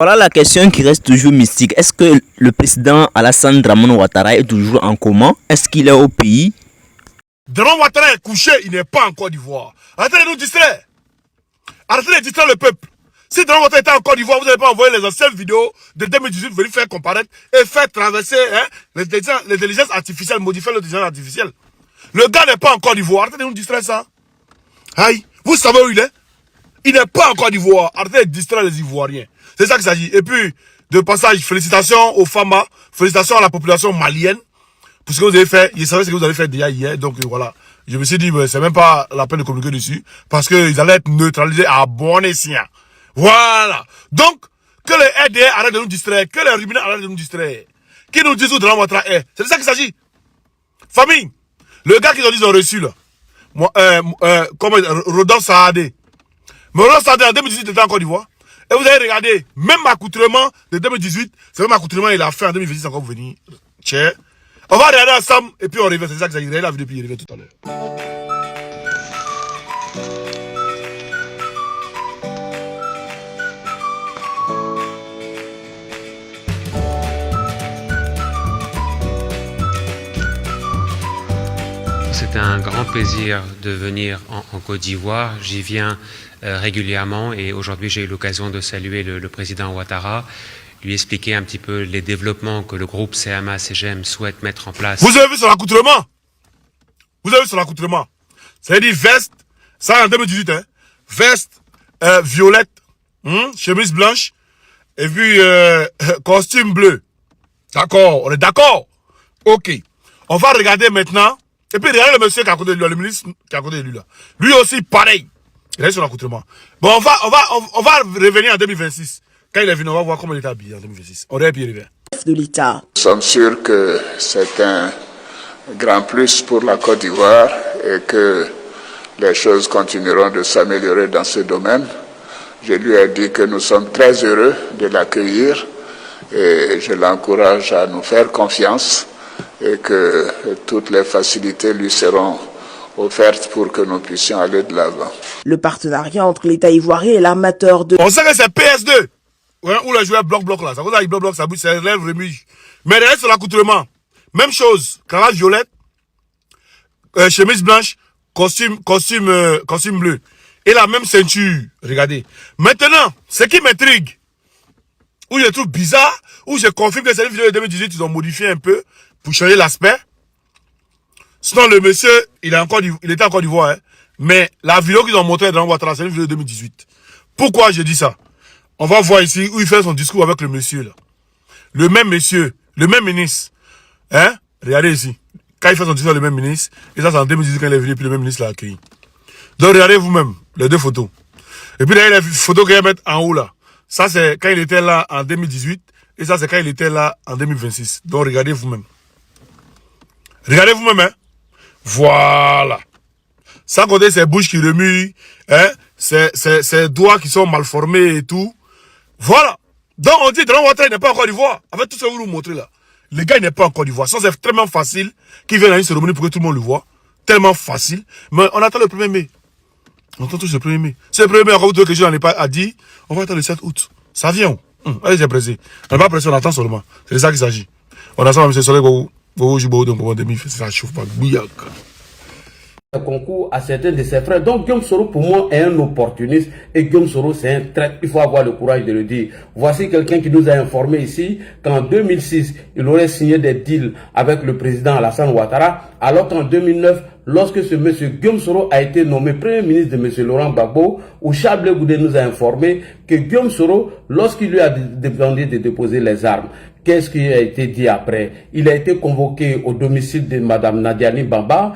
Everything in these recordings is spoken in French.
Voilà la question qui reste toujours mystique. Est-ce que le président Alassane Dramane Ouattara est toujours en coma? Est-ce qu'il est au pays? Dramane Ouattara est couché, il n'est pas en Côte d'Ivoire. Arrêtez de nous distraire. Arrêtez de distraire le peuple. Si Dramane Ouattara était en Côte d'Ivoire, vous n'avez pas envoyé les anciennes vidéos de 2018 venir faire comparaître et faire traverser l'intelligence artificielle, modifier l'intelligence artificielle. Le gars n'est pas en Côte d'Ivoire. Arrêtez de nous distraire ça. Aïe, vous savez où il est? Il n'est pas en Côte d'Ivoire. Arrêtez de distraire les Ivoiriens. C'est ça qu'il s'agit. Et puis, de passage, félicitations aux FAMA, félicitations à la population malienne pour ce que vous avez fait. Je savais ce que vous avez fait déjà hier. Donc voilà. Je me suis dit, c'est même pas la peine de communiquer dessus. Parce qu'ils allaient être neutralisés à bon escient. Voilà. Donc, que les RDR arrêtent de nous distraire. Que les ruminants arrêtent de nous distraire. Qui nous disent où Dramane Ouattara est. C'est de ça qu'il s'agit. Famille. Le gars qu'ils ont reçu là. Comment Rodolphe Saadé. Mais Rodolphe Saadé en 2018 était en Côte d'Ivoire. Et vous avez regardé, même accoutrement de 2018, c'est même accoutrement qu'il a fait en 2026 encore venir. Tiens. On va regarder ensemble et puis on revient. C'est ça que j'ai regardé la vidéo puis il revient tout à l'heure. C'est un grand plaisir de venir en Côte d'Ivoire. J'y viens régulièrement et aujourd'hui j'ai eu l'occasion de saluer le président Ouattara, lui expliquer un petit peu les développements que le groupe CMA-CGM souhaite mettre en place. Vous avez vu sur l'accoutrement? Vous avez vu sur l'accoutrement? Ça veut dire veste, ça en 2018, hein? Veste violette, chemise blanche et puis costume bleu. D'accord, on est d'accord? Ok. On va regarder maintenant. Et puis regardez le monsieur qui est à côté de lui, le ministre qui est à côté de lui là. Lui aussi pareil. Il est sur l'accoutrement. Bon, on va revenir en 2026. Quand il est venu, on va voir comment il était habillé en 2026. On revient puis il revient. De l'État. Nous sommes sûrs que c'est un grand plus pour la Côte d'Ivoire et que les choses continueront de s'améliorer dans ce domaine. Je lui ai dit que nous sommes très heureux de l'accueillir et je l'encourage à nous faire confiance et que toutes les facilités lui seront offertes pour que nous puissions aller de l'avant. Le partenariat entre l'État ivoirien et l'armateur de... On sait que c'est PS2. Ouais, où le joueur bloc là. Ça vous a bloc, ça bouge, c'est rêve remuge. Mais derrière sur l'accoutrement, même chose. Cravate violette, chemise blanche, costume bleu. Et la même ceinture. Regardez. Maintenant, ce qui m'intrigue, où je trouve bizarre, où je confirme que c'est une vidéo de 2018, ils ont modifié un peu pour changer l'aspect. Sinon, le monsieur, il était encore d'Ivoire, hein. Mais la vidéo qu'ils ont montrée dans Ouattara, c'est une vidéo de 2018. Pourquoi je dis ça? On va voir ici où il fait son discours avec le monsieur, là. Le même monsieur, le même ministre. Hein? Regardez ici. Quand il fait son discours avec le même ministre, et ça c'est en 2018 quand il est venu, puis le même ministre l'a accueilli. Donc regardez vous-même, les deux photos. Et puis derrière les photos qu'il va mettre en haut, là. Ça c'est quand il était là en 2018, et ça c'est quand il était là en 2026. Donc regardez vous-même. Regardez vous-même, hein. Voilà. Sans compter ses bouches qui remuent, hein, ses doigts qui sont mal formés et tout. Voilà. Donc on dit Dramane Ouattara n'est pas en Côte d'Ivoire. Avec tout ce que vous nous montrez là. Le gars n'est pas en Côte d'Ivoire. Ça c'est tellement facile qu'il vient dans une cérémonie pour que tout le monde le voit. Tellement facile. Mais on attend le 1er mai. On attend toujours le 1er mai. C'est le 1er mai, encore vous que je n'en ai pas à dire. On va attendre le 7 août. Ça vient où? Allez, c'est pressé. On n'est pas pressé, on attend seulement. C'est de ça qu'il s'agit. On attend M. Soleil, ça chauffe pas. Bouillac. Concours à certains de ses frères. Donc Guillaume Soro pour moi est un opportuniste et Guillaume Soro c'est un traître. Il faut avoir le courage de le dire. Voici quelqu'un qui nous a informé ici qu'en 2006 il aurait signé des deals avec le président Alassane Ouattara, alors qu'en 2009 lorsque ce monsieur Guillaume Soro a été nommé premier ministre de monsieur Laurent Gbagbo, où Charles Blé Goudé nous a informé que Guillaume Soro, lorsqu'il lui a demandé de déposer les armes, qu'est-ce qui a été dit après? Il a été convoqué au domicile de Madame Nadiani Bamba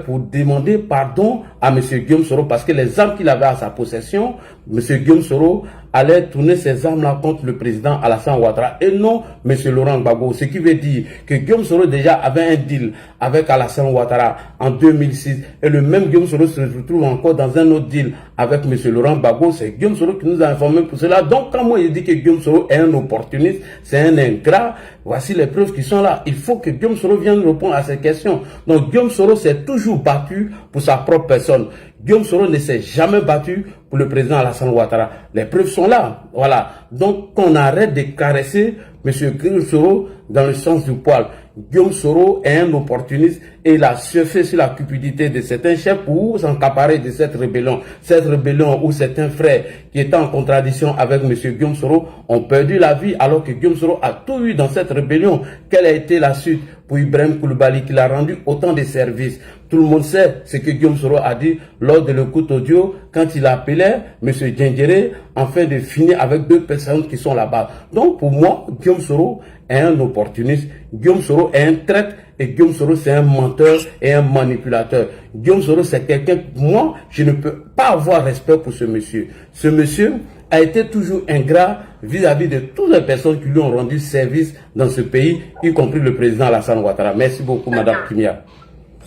pour demander pardon à M. Guillaume Soro parce que les armes qu'il avait à sa possession, M. Guillaume Soro allait tourner ces armes-là contre le président Alassane Ouattara et non M. Laurent Gbagbo. Ce qui veut dire que Guillaume Soro déjà avait un deal avec Alassane Ouattara en 2006 et le même Guillaume Soro se retrouve encore dans un autre deal avec M. Laurent Gbagbo. C'est Guillaume Soro qui nous a informé pour cela. Donc quand moi je dis que Guillaume Soro est un opportuniste, c'est un ingrat, voici les preuves qui sont là. Il faut que Guillaume Soro vienne répondre à ces questions. Donc Guillaume Soro s'est toujours battu pour sa propre personne. Guillaume Soro ne s'est jamais battu pour le président Alassane Ouattara. Les preuves sont là. Voilà. Donc, qu'on arrête de caresser M. Guillaume Soro dans le sens du poil. Guillaume Soro est un opportuniste et il a surfé sur la cupidité de certains chefs pour s'encaparer de cette rébellion. Cette rébellion où certains frères qui étaient en contradiction avec M. Guillaume Soro ont perdu la vie alors que Guillaume Soro a tout eu dans cette rébellion. Quelle a été la suite pour Ibrahim Koulibaly qui a rendu autant de services? Tout le monde sait ce que Guillaume Soro a dit lors de l'écoute audio quand il appelait M. Djendjere afin de finir avec 2 personnes qui sont là-bas. Donc pour moi, Guillaume Soro est un opportuniste, Guillaume Soro est un traître et Guillaume Soro c'est un menteur et un manipulateur. Guillaume Soro c'est quelqu'un, moi je ne peux pas avoir respect pour ce monsieur. Ce monsieur a été toujours ingrat vis-à-vis de toutes les personnes qui lui ont rendu service dans ce pays, y compris le président Alassane Ouattara. Merci beaucoup Madame Kimia.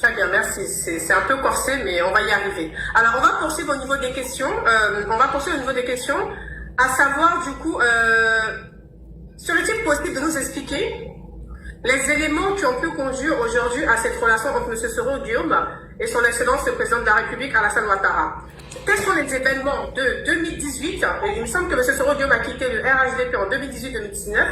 Très bien, merci. C'est un peu corsé, mais on va y arriver. Alors, on va poursuivre au niveau des questions. À savoir, du coup, serait-il possible de nous expliquer les éléments qui ont pu conduire aujourd'hui à cette relation entre M. Soro Guillaume et son Excellence le Président de la République, Alassane Ouattara? Quels sont les événements de 2018? Et il me semble que M. Soro Guillaume a quitté le RHDP en 2018-2019,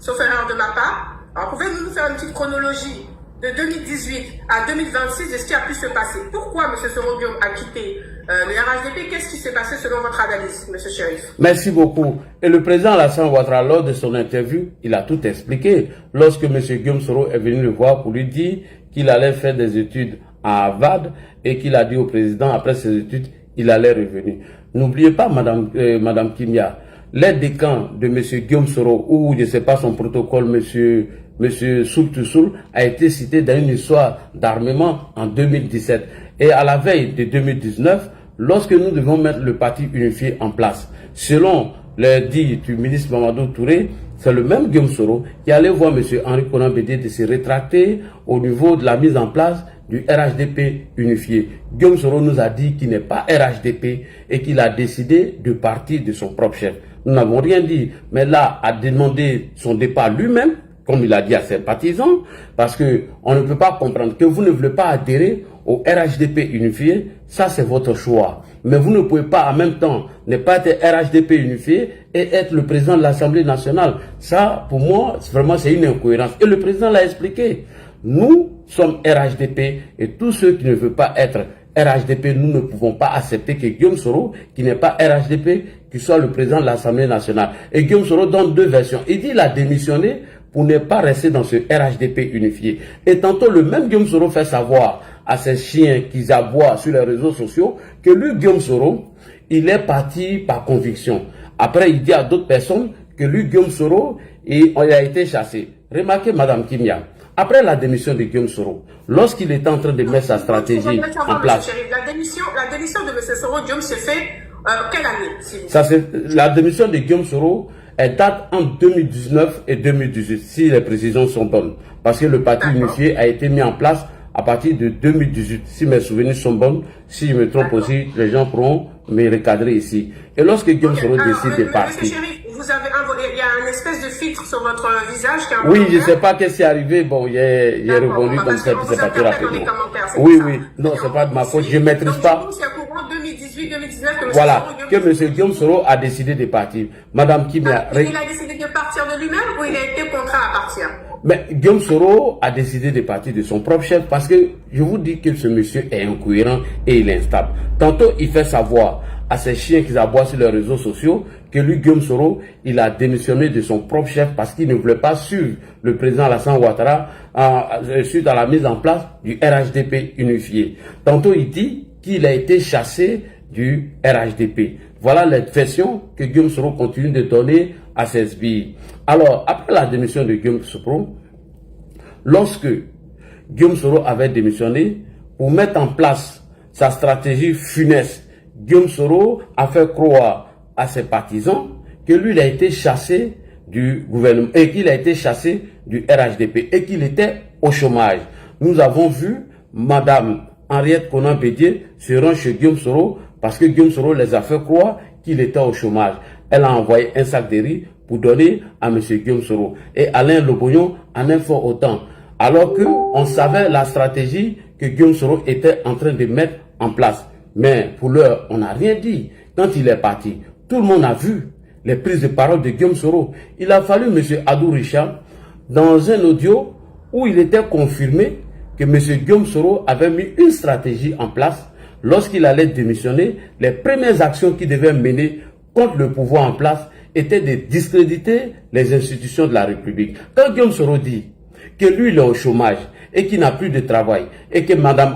sauf erreur de ma part. Alors, pouvez-vous nous faire une petite chronologie de 2018 à 2026 de ce qui a pu se passer? Pourquoi M. Soro Guillaume a quitté le RHDP? Qu'est-ce qui s'est passé selon votre analyse, M. Chérif? Merci beaucoup. Et le président Alassane Ouattara, lors de son interview, il a tout expliqué. Lorsque M. Guillaume Soro est venu le voir pour lui dire qu'il allait faire des études à Harvard et qu'il a dit au président, après ses études, il allait revenir. N'oubliez pas, Madame Kimia, l'aide des camps de M. Guillaume Soro, ou je ne sais pas son protocole, Monsieur Soul a été cité dans une histoire d'armement en 2017. Et à la veille de 2019, lorsque nous devons mettre le parti unifié en place, selon le dit du ministre Mamadou Touré, c'est le même Guillaume Soro qui allait voir M. Henri Konan Bédié de se rétracter au niveau de la mise en place du RHDP unifié. Guillaume Soro nous a dit qu'il n'est pas RHDP et qu'il a décidé de partir de son propre chef. Nous n'avons rien dit, mais là, a demandé son départ lui-même, comme il a dit à ses partisans, parce que on ne peut pas comprendre que vous ne voulez pas adhérer au RHDP unifié, ça c'est votre choix. Mais vous ne pouvez pas en même temps ne pas être RHDP unifié et être le président de l'Assemblée nationale. Ça, pour moi, vraiment c'est une incohérence. Et le président l'a expliqué. Nous sommes RHDP et tous ceux qui ne veulent pas être RHDP, nous ne pouvons pas accepter que Guillaume Soro, qui n'est pas RHDP, qui soit le président de l'Assemblée nationale. Et Guillaume Soro donne 2 versions. Il dit qu'il a démissionné pour ne pas rester dans ce RHDP unifié. Et tantôt, le même Guillaume Soro fait savoir à ses chiens qu'ils aboient sur les réseaux sociaux que lui, Guillaume Soro, il est parti par conviction. Après, il dit à d'autres personnes que lui, Guillaume Soro, il a été chassé. Remarquez, Madame Kimia, après la démission de Guillaume Soro, lorsqu'il était en train de mettre sa stratégie en place. La démission de M. Soro Guillaume s'est fait quelle année? Ça, la démission de Guillaume Soro, elle date entre 2019 et 2018, si les précisions sont bonnes. Parce que le parti unifié a été mis en place à partir de 2018. Si mes souvenirs sont bons, si je me trompe aussi, les gens pourront me recadrer ici. Et lorsque Guillaume Soro décide de partir... Monsieur Chérif, il y a une espèce de filtre sur votre visage qui est un peu... Oui, je ne sais pas qu'est-ce qui est arrivé. Bon, j'ai répondu comme ça, puis c'est pas très rapidement. Oui, non, c'est pas de ma faute, je ne maîtrise pas. Voilà, que M. Guillaume Soro a décidé de partir. Madame Kimia... Il a décidé de partir de lui-même ou il a été contraint à partir? Mais Guillaume Soro a décidé de partir de son propre chef parce que je vous dis que ce monsieur est incohérent et il est instable. Tantôt, il fait savoir à ses chiens qui aboient sur les réseaux sociaux que lui, Guillaume Soro, il a démissionné de son propre chef parce qu'il ne voulait pas suivre le président Alassane Ouattara suite à la mise en place du RHDP unifié. Tantôt, il dit qu'il a été chassé du RHDP. Voilà les versions que Guillaume Soro continue de donner à ses sbires. Alors, après la démission de Guillaume Soro, lorsque Guillaume Soro avait démissionné, pour mettre en place sa stratégie funeste, Guillaume Soro a fait croire à ses partisans que lui, il a été chassé du gouvernement et qu'il a été chassé du RHDP et qu'il était au chômage. Nous avons vu Madame Henriette Konan Bédié se rendre chez Guillaume Soro parce que Guillaume Soro les a fait croire qu'il était au chômage. Elle a envoyé un sac de riz pour donner à M. Guillaume Soro. Et Alain Lobognon en a fait autant. Alors qu'on savait la stratégie que Guillaume Soro était en train de mettre en place. Mais pour l'heure, on n'a rien dit. Quand il est parti, tout le monde a vu les prises de parole de Guillaume Soro. Il a fallu M. Adou Richard, dans un audio où il était confirmé que M. Guillaume Soro avait mis une stratégie en place lorsqu'il allait démissionner. Les premières actions qu'il devait mener contre le pouvoir en place étaient de discréditer les institutions de la République. Quand Guillaume Soro dit que lui, il est au chômage et qu'il n'a plus de travail, et que Madame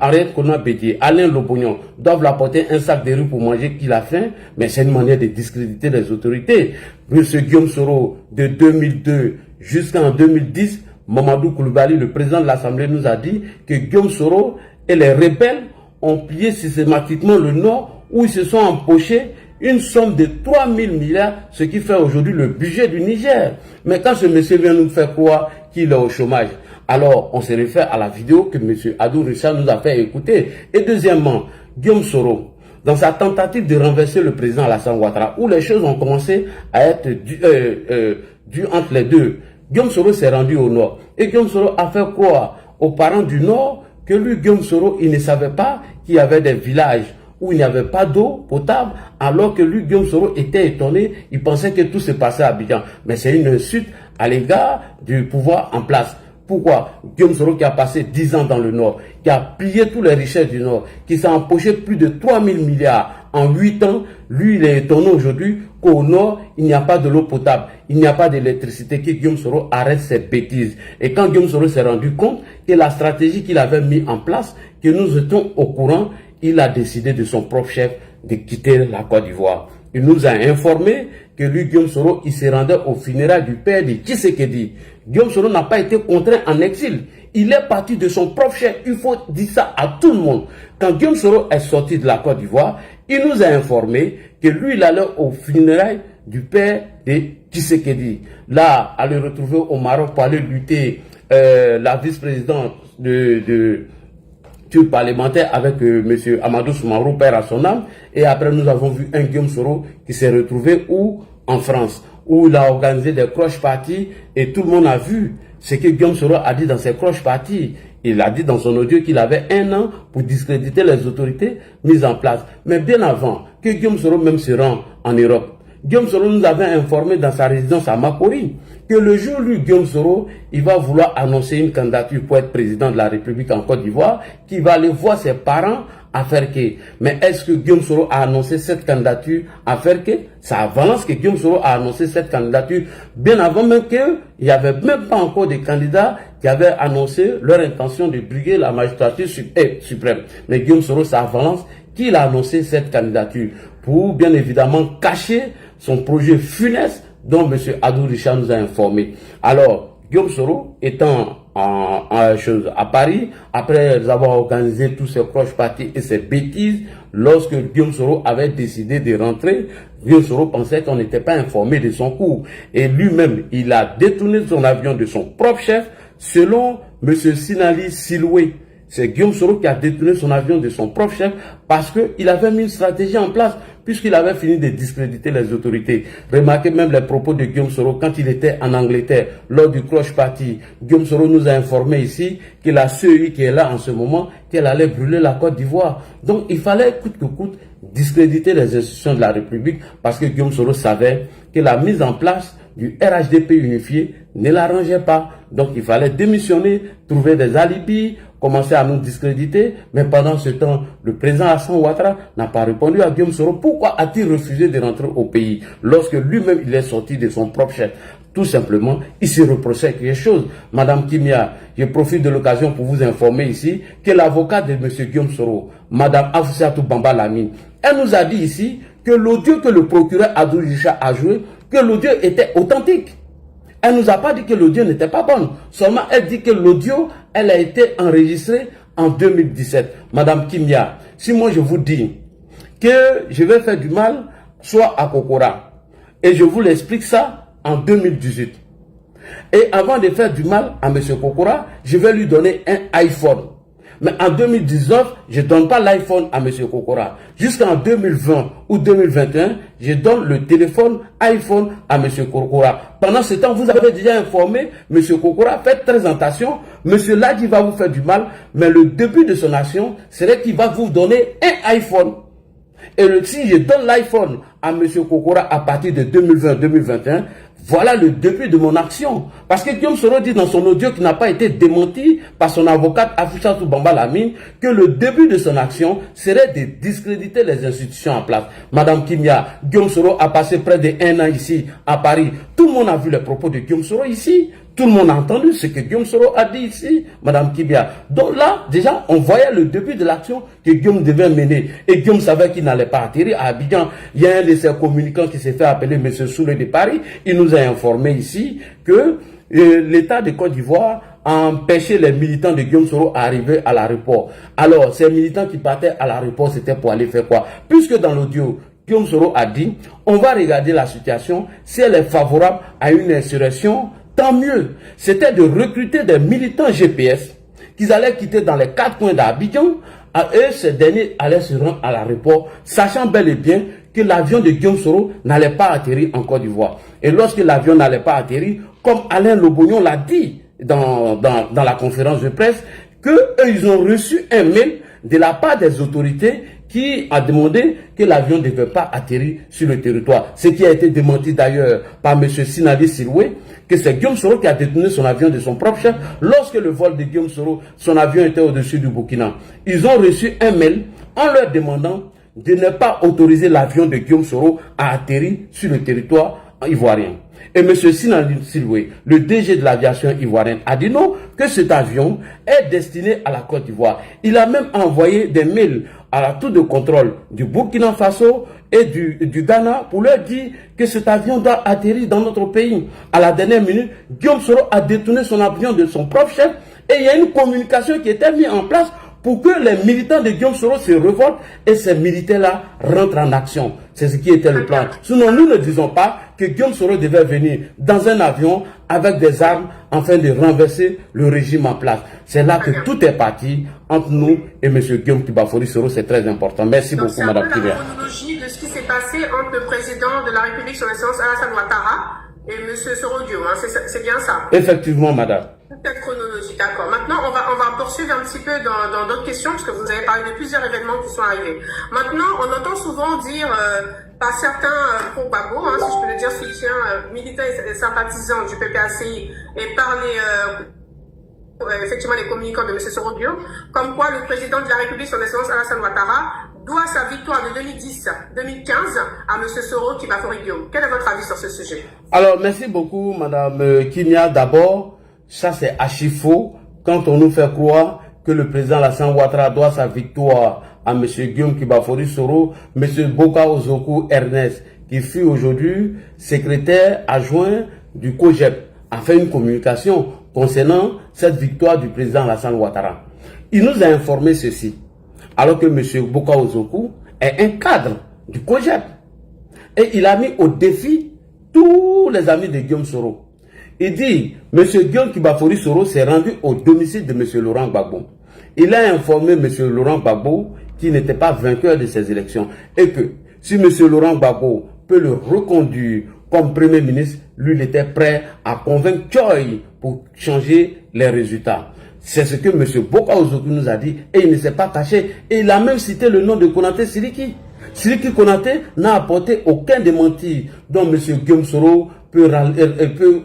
Henriette Konan-Bédié, Alain Lobognon doivent l'apporter un sac de riz pour manger qu'il a faim, mais c'est une manière de discréditer les autorités. Monsieur Guillaume Soro, de 2002 jusqu'en 2010, Mamadou Koulibaly, le président de l'Assemblée, nous a dit que Guillaume Soro et les rebelles ont pillé systématiquement le Nord, où ils se sont empochés une somme de 3 000 milliards, ce qui fait aujourd'hui le budget du Niger. Mais quand ce monsieur vient nous faire croire qu'il est au chômage, alors on se réfère à la vidéo que M. Adou Richard nous a fait écouter. Et deuxièmement, Guillaume Soro, dans sa tentative de renverser le président Alassane Ouattara, où les choses ont commencé à être dues entre les deux, Guillaume Soro s'est rendu au Nord. Et Guillaume Soro a fait croire aux parents du Nord que lui, Guillaume Soro, il ne savait pas qu'il y avait des villages où il n'y avait pas d'eau potable, alors que lui, Guillaume Soro, était étonné, il pensait que tout se passait à Abidjan. Mais c'est une insulte à l'égard du pouvoir en place. Pourquoi? Guillaume Soro, qui a passé 10 ans dans le Nord, qui a pillé toutes les richesses du Nord, qui s'est empoché plus de 3 000 milliards en 8 ans, lui, il est étonné aujourd'hui qu'au Nord, il n'y a pas de l'eau potable, il n'y a pas d'électricité, que Guillaume Soro arrête ses bêtises. Et quand Guillaume Soro s'est rendu compte que la stratégie qu'il avait mise en place, que nous étions au courant, il a décidé de son propre chef de quitter la Côte d'Ivoire. Il nous a informé que lui, Guillaume Soro, il se rendait au funérailles du père de Tshisekedi. Guillaume Soro n'a pas été contraint en exil. Il est parti de son propre chef. Il faut dire ça à tout le monde. Quand Guillaume Soro est sorti de la Côte d'Ivoire, il nous a informé que lui, il allait au funérailles du père de Tshisekedi. Là, à le retrouver au Maroc pour aller lutter la vice-présidente du parlementaire avec M. Amadou Soumarou, père à son âme. Et après, nous avons vu un Guillaume Soro qui s'est retrouvé où? En France, où il a organisé des croches parties et tout le monde a vu ce que Guillaume Soro a dit dans ses croches parties. Il a dit dans son audio qu'il avait 1 an pour discréditer les autorités mises en place. Mais bien avant que Guillaume Soro même se rende en Europe, Guillaume Soro nous avait informé dans sa résidence à Makori que le jour où Guillaume Soro, il va vouloir annoncer une candidature pour être président de la République en Côte d'Ivoire, qu'il va aller voir ses parents à faire que. Mais est-ce que Guillaume Soro a annoncé cette candidature à faire que? Ça avance que Guillaume Soro a annoncé cette candidature bien avant même qu'il n'y avait même pas encore de candidats qui avaient annoncé leur intention de briguer la magistrature suprême. Mais Guillaume Soro, ça avance qu'il a annoncé cette candidature pour bien évidemment cacher son projet funeste dont M. Adou Richard nous a informé. Alors, Guillaume Soro étant à Paris, après avoir organisé tous ses croches parties et ses bêtises, lorsque Guillaume Soro avait décidé de rentrer, Guillaume Soro pensait qu'on n'était pas informé de son coup. Et lui-même, il a détourné son avion de son propre chef, selon M. Sinali Siloué. C'est Guillaume Soro qui a détourné son avion de son propre chef parce qu'il avait mis une stratégie en place, puisqu'il avait fini de discréditer les autorités. Remarquez même les propos de Guillaume Soro quand il était en Angleterre, lors du Croche Party. Guillaume Soro nous a informé ici que la CEI qui est là en ce moment, qu'elle allait brûler la Côte d'Ivoire. Donc il fallait coûte que coûte discréditer les institutions de la République, parce que Guillaume Soro savait que la mise en place du RHDP unifié ne l'arrangeait pas. Donc il fallait démissionner, trouver des alibis, commencer à nous discréditer. Mais pendant ce temps, le président Alassane Ouattara n'a pas répondu à Guillaume Soro. Pourquoi a-t-il refusé de rentrer au pays lorsque lui-même il est sorti de son propre chef? Tout simplement, il se reprochait quelque chose. Madame Kimia, je profite de l'occasion pour vous informer ici que l'avocat de M. Guillaume Soro, Madame Afoussiatou Bamba Lamine, elle nous a dit ici que l'audio que le procureur Adou Richard a joué, que l'audio était authentique. Elle nous a pas dit que l'audio n'était pas bonne. Seulement, elle dit que l'audio, elle a été enregistrée en 2017. Madame Kimia, si moi je vous dis que je vais faire du mal, soit à Kokora, et je vous l'explique ça en 2018. Et avant de faire du mal à M. Kokora, je vais lui donner un iPhone. Mais en 2019, je ne donne pas l'iPhone à M. Kokora. Jusqu'en 2020 ou 2021, je donne le téléphone iPhone à M. Kokora. Pendant ce temps, vous avez déjà informé M. Kokora, faites très attention. M. Ladi va vous faire du mal, mais le début de son action serait qu'il va vous donner un iPhone. Et si je donne l'iPhone à M. Kokora à partir de 2020-2021, voilà le début de mon action. Parce que Guillaume Soro dit dans son audio qui n'a pas été démenti par son avocate Afouchatou Bamba Lamine que le début de son action serait de discréditer les institutions en place. Madame Kimia, Guillaume Soro a passé près de 1 an ici à Paris. Tout le monde a vu les propos de Guillaume Soro ici. Tout le monde a entendu ce que Guillaume Soro a dit ici, Madame Kibia. Donc là, déjà, on voyait le début de l'action que Guillaume devait mener. Et Guillaume savait qu'il n'allait pas atterrir à Abidjan. Il y a un de ses communicants qui s'est fait appeler M. Soule de Paris. Il nous a informé ici que l'État de Côte d'Ivoire a empêché les militants de Guillaume Soro à arriver à l'aéroport. Alors, ces militants qui partaient à l'aéroport, c'était pour aller faire quoi? Puisque dans l'audio, Guillaume Soro a dit, on va regarder la situation, si elle est favorable à une insurrection, tant mieux. C'était de recruter des militants GPS qu'ils allaient quitter dans les 4 coins d'Abidjan et ces derniers allaient se rendre à l'aéroport, sachant bel et bien que l'avion de Guillaume Soro n'allait pas atterrir en Côte d'Ivoire. Et lorsque l'avion n'allait pas atterrir, comme Alain Lobognon l'a dit dans la conférence de presse, qu'ils ont reçu un mail de la part des autorités qui a demandé que l'avion ne devait pas atterrir sur le territoire. Ce qui a été démenti d'ailleurs par M. Sinali Silwe, que c'est Guillaume Soro qui a détourné son avion de son propre chef. Lorsque le vol de Guillaume Soro, son avion était au-dessus du Burkina. Ils ont reçu un mail en leur demandant de ne pas autoriser l'avion de Guillaume Soro à atterrir sur le territoire ivoirien. Et M. Sinali Silwe, le DG de l'aviation ivoirienne, a dit non, que cet avion est destiné à la Côte d'Ivoire. Il a même envoyé des mails à la tour de contrôle du Burkina Faso et du Ghana pour leur dire que cet avion doit atterrir dans notre pays. À la dernière minute, Guillaume Soro a détourné son avion de son propre chef et il y a une communication qui était mise en place pour que les militants de Guillaume Soro se révoltent et ces militaires-là rentrent en action. C'est ce qui était le plan. Sinon, nous ne disons pas que Guillaume Soro devait venir dans un avion avec des armes afin de renverser le régime en place. C'est là que tout est parti entre nous et M. Guillaume Kibafori Soro. C'est très important. Merci beaucoup, Mme Kibia. C'est la chronologie de ce qui s'est passé entre le président de la République, son Excellence Alassane Ouattara, et M. Soro Dio. Hein, c'est bien ça? Effectivement, madame. Cette chronologie, d'accord. Maintenant, on va poursuivre un petit peu dans d'autres questions, parce que vous avez parlé de plusieurs événements qui sont arrivés. Maintenant, on entend souvent dire par certains pro-Gbagbo, hein, si je peux le dire, soutiens militants et sympathisants du PPACI, et par effectivement les communicants de M. Soro Dio, comme quoi le président de la République, son Excellence Alassane Ouattara, doit sa victoire de 2010-2015 à M. Soro Kibafori Dio. Quel est votre avis sur ce sujet? Alors, merci beaucoup, Madame Kimia. D'abord, ça c'est archi faux quand on nous fait croire que le président Alassane Ouattara doit sa victoire à M. Guillaume Kibafori Soro, M. Boka Ozoku Ernest, qui fut aujourd'hui secrétaire adjoint du COGEP, a fait une communication concernant cette victoire du président Alassane Ouattara. Il nous a informé ceci, alors que M. Boka Ozoku est un cadre du COGEP. Et il a mis au défi tous les amis de Guillaume Soro. Il dit, M. Guillaume Kibafori Soro s'est rendu au domicile de M. Laurent Gbagbo. Il a informé M. Laurent Gbagbo qu'il n'était pas vainqueur de ces élections. Et que si M. Laurent Gbagbo peut le reconduire comme Premier ministre, lui, il était prêt à convaincre Choy pour changer les résultats. C'est ce que M. Boka Ozoku nous a dit et il ne s'est pas caché. Et il a même cité le nom de Konaté Siliki. Siliki Konaté n'a apporté aucun démenti dont M. Guillaume Soro peut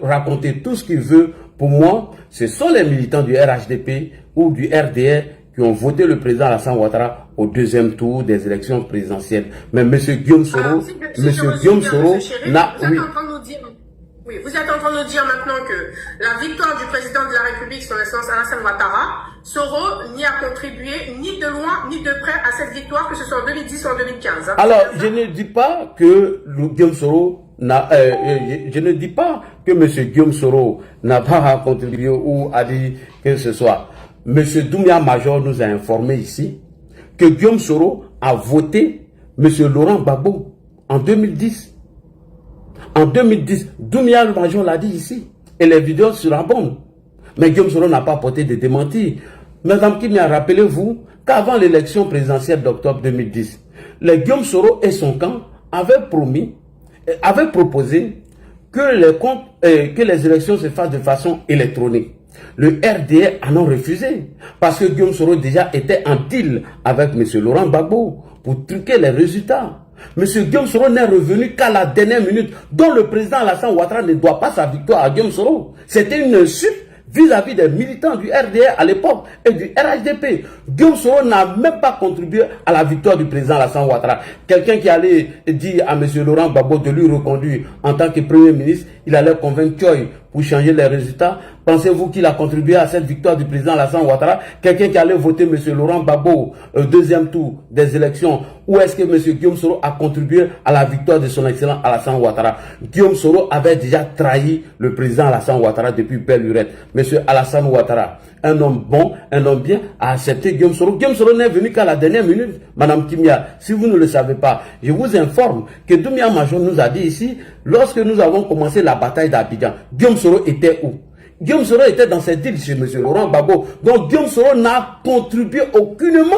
raconter tout ce qu'il veut. Pour moi, ce sont les militants du RHDP ou du RDR qui ont voté le président Alassane Ouattara au deuxième tour des élections présidentielles. Mais M. Guillaume Soro, n'a... Oui, vous êtes en train de nous dire maintenant que la victoire du président de la République, son Excellence Alassane Ouattara, Soro n'y a contribué ni de loin ni de près à cette victoire, que ce soit en 2010 ou en 2015. Hein. Alors, je ne dis pas que Guillaume Soro je ne dis pas que M. Guillaume Soro n'a pas contribué ou a dit que ce soit. M. Doumbia Major nous a informé ici que Guillaume Soro a voté M. Laurent Gbagbo en 2010. En 2010, Doumbia Major l'a dit ici. Et les vidéos sur la bombe. Mais Guillaume Soro n'a pas apporté de démenti. Madame Kimia, rappelez-vous qu'avant l'élection présidentielle d'octobre 2010, le Guillaume Soro et son camp avaient proposé que les élections se fassent de façon électronique. Le RDR en a refusé parce que Guillaume Soro déjà était en deal avec M. Laurent Gbagbo pour truquer les résultats. M. Guillaume Soro n'est revenu qu'à la dernière minute, dont le président Alassane Ouattara ne doit pas sa victoire à Guillaume Soro. C'était une insulte vis-à-vis des militants du RDR à l'époque et du RHDP. Guillaume Soro n'a même pas contribué à la victoire du président Alassane Ouattara. Quelqu'un qui allait dire à M. Laurent Gbagbo de lui reconduire en tant que Premier ministre, il allait convaincre Thioye pour changer les résultats. Pensez-vous qu'il a contribué à cette victoire du président Alassane Ouattara? Quelqu'un qui allait voter M. Laurent Gbagbo au deuxième tour des élections, ou est-ce que M. Guillaume Soro a contribué à la victoire de son excellent Alassane Ouattara? Guillaume Soro avait déjà trahi le président Alassane Ouattara depuis belle lurette. M. Alassane Ouattara, un homme bon, un homme bien, a accepté Guillaume Soro. Guillaume Soro n'est venu qu'à la dernière minute. Madame Kimia, si vous ne le savez pas, je vous informe que Doumbia Major nous a dit ici, lorsque nous avons commencé la bataille d'Abidjan, Guillaume Soro était où? Guillaume Soro était dans cette île chez M. Laurent Gbagbo. Donc Guillaume Soro n'a contribué aucunement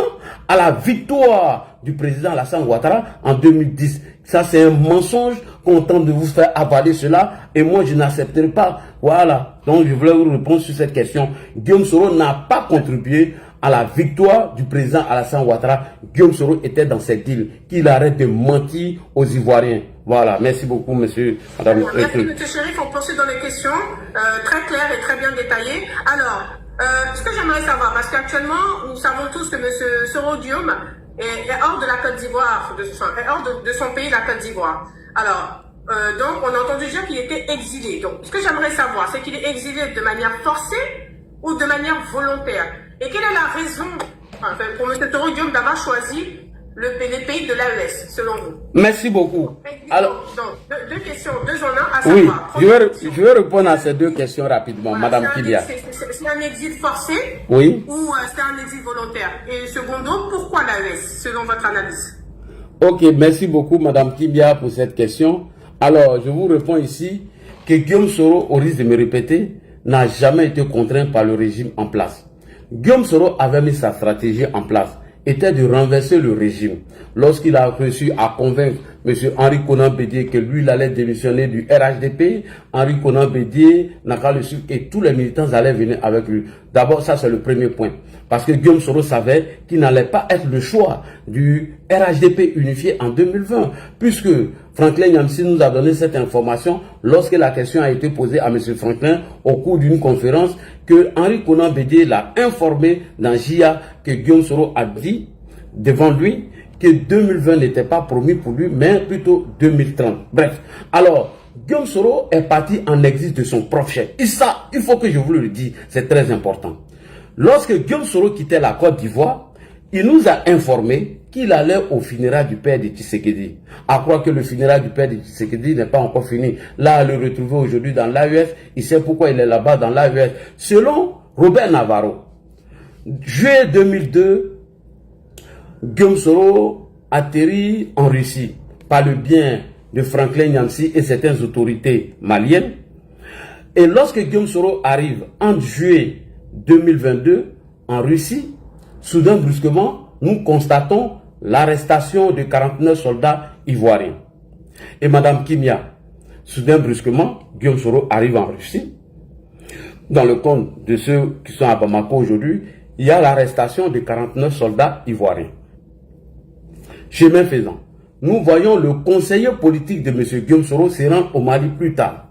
à la victoire du président Alassane Ouattara en 2010. Ça, c'est un mensonge qu'on tente de vous faire avaler cela. Et moi, je n'accepterai pas. Voilà. Donc, je voulais vous répondre sur cette question. Guillaume Soro n'a pas contribué à la victoire du président Alassane Ouattara. Guillaume Soro était dans cette île. Qu'il arrête de mentir aux Ivoiriens. Voilà. Merci beaucoup, monsieur. Madame. Merci, monsieur Chérif. On poursuit dans les questions très claires et très bien détaillées. Alors, ce que j'aimerais savoir, parce qu'actuellement, nous savons tous que monsieur Soro Guillaume est hors de la Côte d'Ivoire, est hors de son pays, la Côte d'Ivoire. Alors, donc, on a entendu dire qu'il était exilé. Donc, ce que j'aimerais savoir, c'est qu'il est exilé de manière forcée ou de manière volontaire. Et quelle est la raison pour M. Soro Guillaume d'avoir choisi les pays de l'AES, selon vous? Merci beaucoup. Alors, donc, deux questions, deux en un, à savoir. Oui, je vais répondre à ces deux questions rapidement, voilà, Madame Kilia. C'est un exil forcé? Oui. Ou c'est un exil volontaire? Et secondo, pourquoi l'AES, selon votre analyse? Ok, merci beaucoup, Madame Kibia, pour cette question. Alors, je vous réponds ici que Guillaume Soro, au risque de me répéter, n'a jamais été contraint par le régime en place. Guillaume Soro avait mis sa stratégie en place, était de renverser le régime. Lorsqu'il a réussi à convaincre M. Henri Konan Bédié que lui, il allait démissionner du RHDP, Henri Konan Bédié n'a qu'à le suivre et tous les militants allaient venir avec lui. D'abord, ça c'est le premier point. Parce que Guillaume Soro savait qu'il n'allait pas être le choix du RHDP unifié en 2020. Puisque Franklin Nyamsi nous a donné cette information lorsque la question a été posée à M. Franklin au cours d'une conférence que Henri Konan Bédié l'a informé dans JIA que Guillaume Soro a dit devant lui que 2020 n'était pas promis pour lui, mais plutôt 2030. Bref, alors, Guillaume Soro est parti en exil de son propre chef. Et ça, il faut que je vous le dise, c'est très important. Lorsque Guillaume Soro quittait la Côte d'Ivoire, il nous a informé qu'il allait au funérail du père de Tshisekedi. À croire que le funérail du père de Tshisekedi n'est pas encore fini. Là, le retrouver aujourd'hui dans l'AES, il sait pourquoi il est là-bas dans l'AES. Selon Robert Navarro, juillet 2002, Guillaume Soro atterrit en Russie par le bien de Franklin Nyamsi et certaines autorités maliennes. Et lorsque Guillaume Soro arrive en juillet 2022 en Russie, soudain brusquement, nous constatons l'arrestation de 49 soldats ivoiriens. Et Madame Kimia, soudain brusquement, Guillaume Soro arrive en Russie. Dans le compte de ceux qui sont à Bamako aujourd'hui, il y a l'arrestation de 49 soldats ivoiriens. Chemin faisant, nous voyons le conseiller politique de M. Guillaume Soro se rendre au Mali plus tard.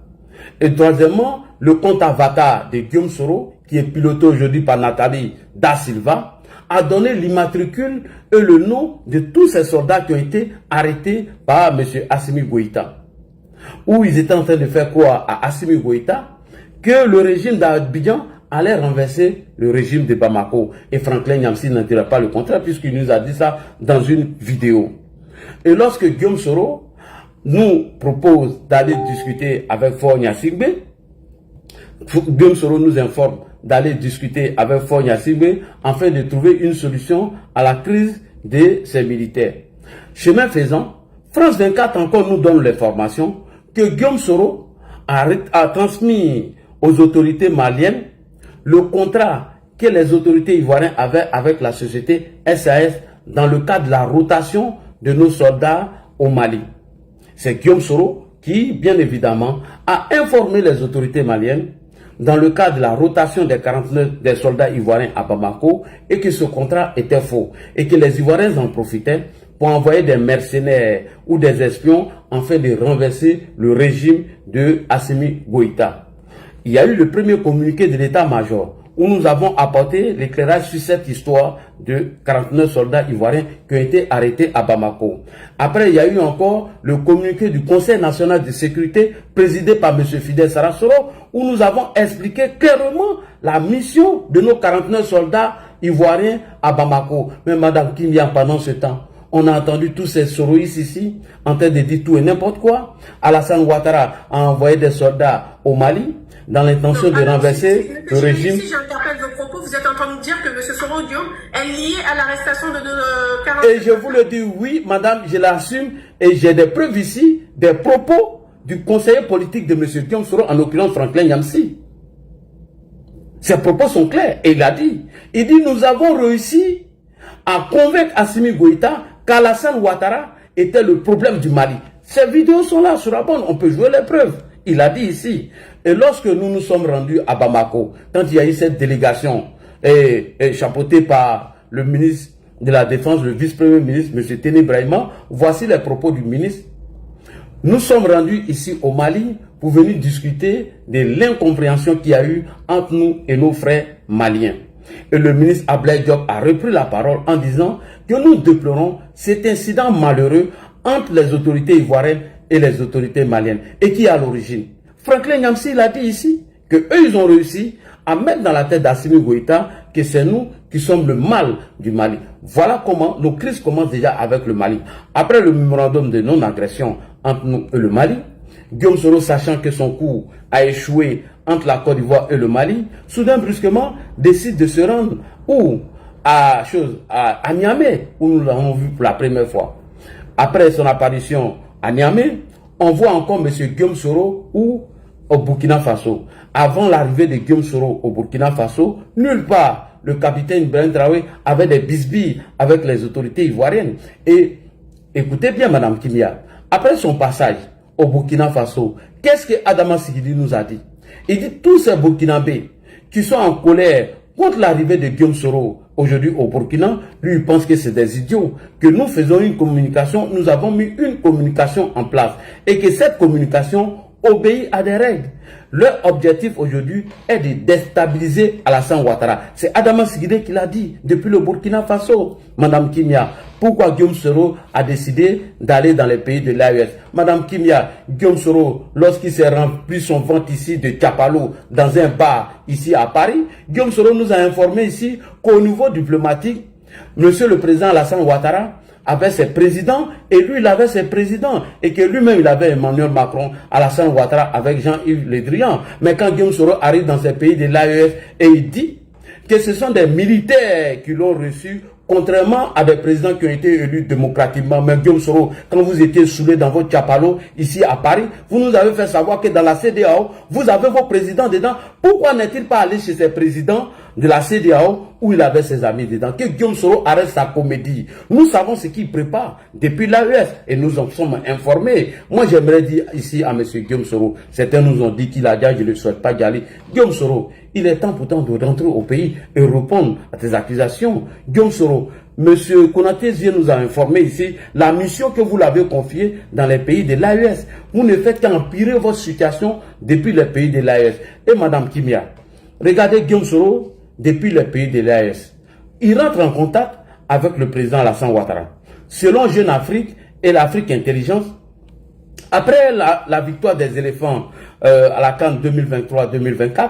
Et troisièmement, le compte avatar de Guillaume Soro, qui est piloté aujourd'hui par Nathalie Da Silva, a donné l'immatricule et le nom de tous ces soldats qui ont été arrêtés par M. Assimi Goïta. Où ils étaient en train de faire croire à Assimi Goïta que le régime d'Abidjan allait renverser le régime de Bamako. Et Franklin Nyamsi n'en dirait pas le contraire puisqu'il nous a dit ça dans une vidéo. Et lorsque Guillaume Soro nous propose d'aller discuter avec Faure Gnassingbé, Guillaume Soro nous informe d'aller discuter avec Faure Gnassingbé afin de trouver une solution à la crise de ces militaires. Chemin faisant, France 24 encore nous donne l'information que Guillaume Soro a transmis aux autorités maliennes le contrat que les autorités ivoiriennes avaient avec la société SAS dans le cadre de la rotation de nos soldats au Mali. C'est Guillaume Soro qui, bien évidemment, a informé les autorités maliennes dans le cadre de la rotation des 49 des soldats ivoiriens à Bamako et que ce contrat était faux et que les Ivoiriens en profitaient pour envoyer des mercenaires ou des espions afin de renverser le régime de Assimi Goïta. Il y a eu le premier communiqué de l'état-major où nous avons apporté l'éclairage sur cette histoire de 49 soldats ivoiriens qui ont été arrêtés à Bamako. Après, il y a eu encore le communiqué du Conseil national de sécurité présidé par M. Fidel Sarasoro où nous avons expliqué clairement la mission de nos 49 soldats ivoiriens à Bamako. Mais Mme Kimia, pendant ce temps, on a entendu tous ces soroïstes ici en train de dire tout et n'importe quoi. Alassane Ouattara a envoyé des soldats au Mali dans l'intention de renverser le régime. Si j'interprète vos propos, vous êtes en train de dire que M. Soro Guillaume est lié à l'arrestation de 40... Et je vous le dis, oui, madame, je l'assume. Et j'ai des preuves ici, des propos du conseiller politique de M. Guillaume Soro, en l'occurrence Franklin Nyamsi. Ses propos sont clairs. Et il a dit, nous avons réussi à convaincre Assimi Goïta qu'Alassane Ouattara était le problème du Mali. Ces vidéos sont là sur la bande, on peut jouer les preuves. Il a dit ici. Et lorsque nous nous sommes rendus à Bamako, quand il y a eu cette délégation chapeautée par le ministre de la Défense, le vice-premier ministre, M. Téné Brahima, voici les propos du ministre. Nous sommes rendus ici au Mali pour venir discuter de l'incompréhension qu'il y a eu entre nous et nos frères maliens. Et le ministre Ablaye Diop a repris la parole en disant que nous déplorons cet incident malheureux entre les autorités ivoiriennes et les autorités maliennes. Et qui est à l'origine? Franklin Nyamsi l'a dit ici, que eux ils ont réussi à mettre dans la tête d'Assimi Goïta que c'est nous qui sommes le mal du Mali. Voilà comment nos crises commencent déjà avec le Mali. Après le mémorandum de non-agression entre nous et le Mali, Guillaume Soro, sachant que son coup a échoué entre la Côte d'Ivoire et le Mali, soudain brusquement décide de se rendre à Niamey, où nous l'avons vu pour la première fois. Après son apparition à Niamey, on voit encore M. Guillaume Soro au Burkina Faso. Avant l'arrivée de Guillaume Soro au Burkina Faso, nulle part le capitaine Ibrahim Traoré avait des bisbilles avec les autorités ivoiriennes. Et écoutez bien, Mme Kimia, après son passage au Burkina Faso, qu'est-ce que Adama Sigidi nous a dit? Il dit tous ces Burkinabés qui sont en colère contre l'arrivée de Guillaume Soro aujourd'hui au Burkina, lui il pense que c'est des idiots, que nous faisons une communication, nous avons mis une communication en place et que cette communication obéit à des règles. Leur objectif aujourd'hui est de déstabiliser Alassane Ouattara. C'est Adama Sigide qui l'a dit depuis le Burkina Faso. Madame Kimia, pourquoi Guillaume Soro a décidé d'aller dans les pays de l'AES? Madame Kimia, Guillaume Soro, lorsqu'il s'est rempli son ventre ici de Tchapalo dans un bar ici à Paris, Guillaume Soro nous a informé ici qu'au niveau diplomatique, Monsieur le Président Alassane Ouattara avait ses présidents et lui il avait ses présidents et que lui-même il avait Emmanuel Macron, Alassane Ouattara avec Jean-Yves Le Drian. Mais quand Guillaume Soro arrive dans ces pays de l'AES et il dit que ce sont des militaires qui l'ont reçu, contrairement à des présidents qui ont été élus démocratiquement. Même Guillaume Soro, quand vous étiez saoulé dans votre chapalo ici à Paris, vous nous avez fait savoir que dans la CEDEAO, vous avez vos présidents dedans. Pourquoi n'est-il pas allé chez ces présidents de la CEDEAO où il avait ses amis dedans? Que Guillaume Soro arrête sa comédie. Nous savons ce qu'il prépare depuis l'AES et nous en sommes informés. Moi, j'aimerais dire ici à M. Guillaume Soro, certains nous ont dit qu'il a déjà, je ne le souhaite pas d'y aller. Guillaume Soro, il est temps pourtant de rentrer au pays et répondre à tes accusations. Guillaume Soro, M. Konaté vient nous a informé ici la mission que vous l'avez confiée dans les pays de l'AES. Vous ne faites qu'empirer votre situation depuis les pays de l'AES. Et Mme Kimia, regardez Guillaume Soro depuis les pays de l'AES. Il rentre en contact avec le président Alassane Ouattara. Selon Jeune Afrique et l'Afrique Intelligence, après la victoire des éléphants à la CAN 2023-2024,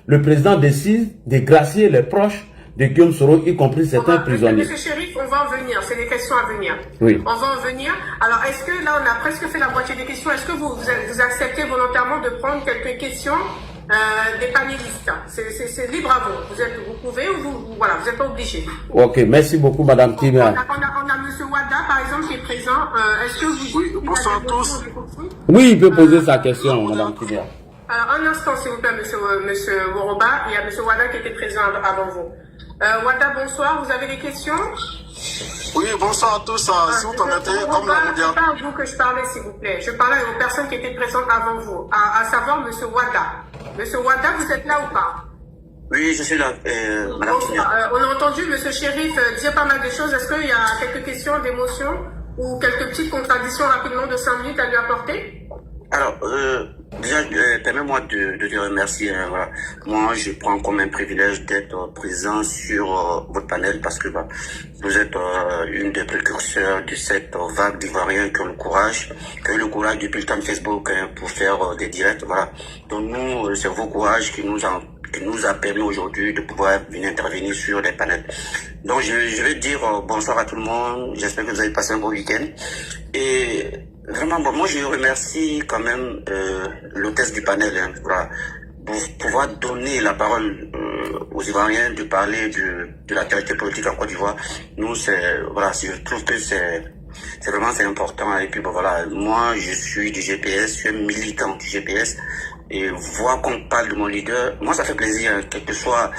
le président décide de gracier les proches de Guillaume Soro, y compris certains prisonniers. Monsieur Chérif, on va en venir, c'est des questions à venir. Oui. On va en venir. Alors, est-ce que là, on a presque fait la moitié des questions? Est-ce que vous acceptez volontairement de prendre quelques questions des panélistes? C'est libre à vous. Vous pouvez ou vous n'êtes pas obligé. Ok, merci beaucoup, Madame Kimia. On a Monsieur Wada, par exemple, qui est présent. Est-ce que vous... Oui, bonsoir à tous. Oui, il peut poser sa question, Madame Kimia. Alors, un instant, s'il vous plaît, monsieur Woroba. Il y a monsieur Wada qui était présent avant vous. Wada, bonsoir. Vous avez des questions? Oui, bonsoir à tous. Si vous permettez, comme l'a mondial. C'est pas à vous que je parlais, s'il vous plaît. Je parlais aux personnes qui étaient présentes avant vous, à savoir monsieur Wada. Monsieur Wada, vous êtes là ou pas? Oui, je suis là, madame. On a entendu monsieur Chérif dire pas mal de choses. Est-ce qu'il y a quelques questions d'émotion ou quelques petites contradictions rapidement de 5 minutes à lui apporter? Alors, déjà, permets-moi de te remercier. Voilà. Moi, je prends comme un privilège d'être présent sur votre panel parce que vous êtes une des précurseurs de cette vague d'Ivoiriens qui ont le courage depuis le temps de Facebook pour faire des directs. Voilà. Donc nous, c'est vos courages qui nous a permis aujourd'hui de pouvoir venir intervenir sur les panels. Donc je vais dire bonsoir à tout le monde. J'espère que vous avez passé un bon week-end. Et vraiment, moi je remercie quand même l'hôtesse du panel voilà, pour pouvoir donner la parole aux Ivoiriens de parler de la réalité politique en Côte d'Ivoire. Nous, voilà, je trouve que c'est important. Et puis voilà, moi je suis du GPS, je suis un militant du GPS. Et voir qu'on parle de mon leader, moi ça fait plaisir, quel que soit